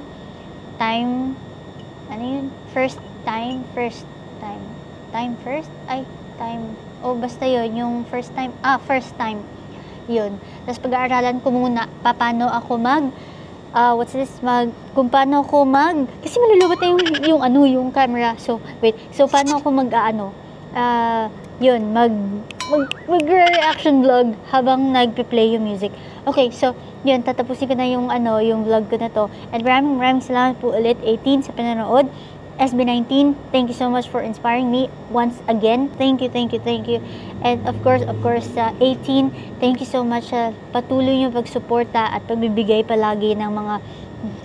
Speaker 1: first time, basta yun, yung first time, yun. Tapos pag-aaralan ko muna, paano ako kung paano ako kasi malulubot na yung camera, so, wait, so paano ako mag-reaction vlog habang nagpe-play yung music. Okay, so, yun, tatapusin ko na yung vlog ko na to. And maraming salamat po ulit, 18, sa panonood. SB19, thank you so much for inspiring me once again. Thank you. And of course, 18, thank you so much sa patuloy yung pagsuporta at pagbibigay palagi ng mga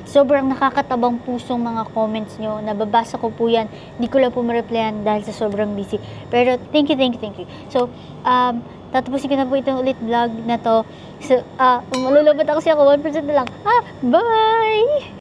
Speaker 1: sobrang nakakatabang pusong mga comments nyo. Nababasa ko po yan. Hindi ko lang po ma-replyan dahil sa sobrang busy. Pero thank you. So, tatapusin ko na po itong ulit vlog na to. So, malulobot ako siya 1% na lang. Bye!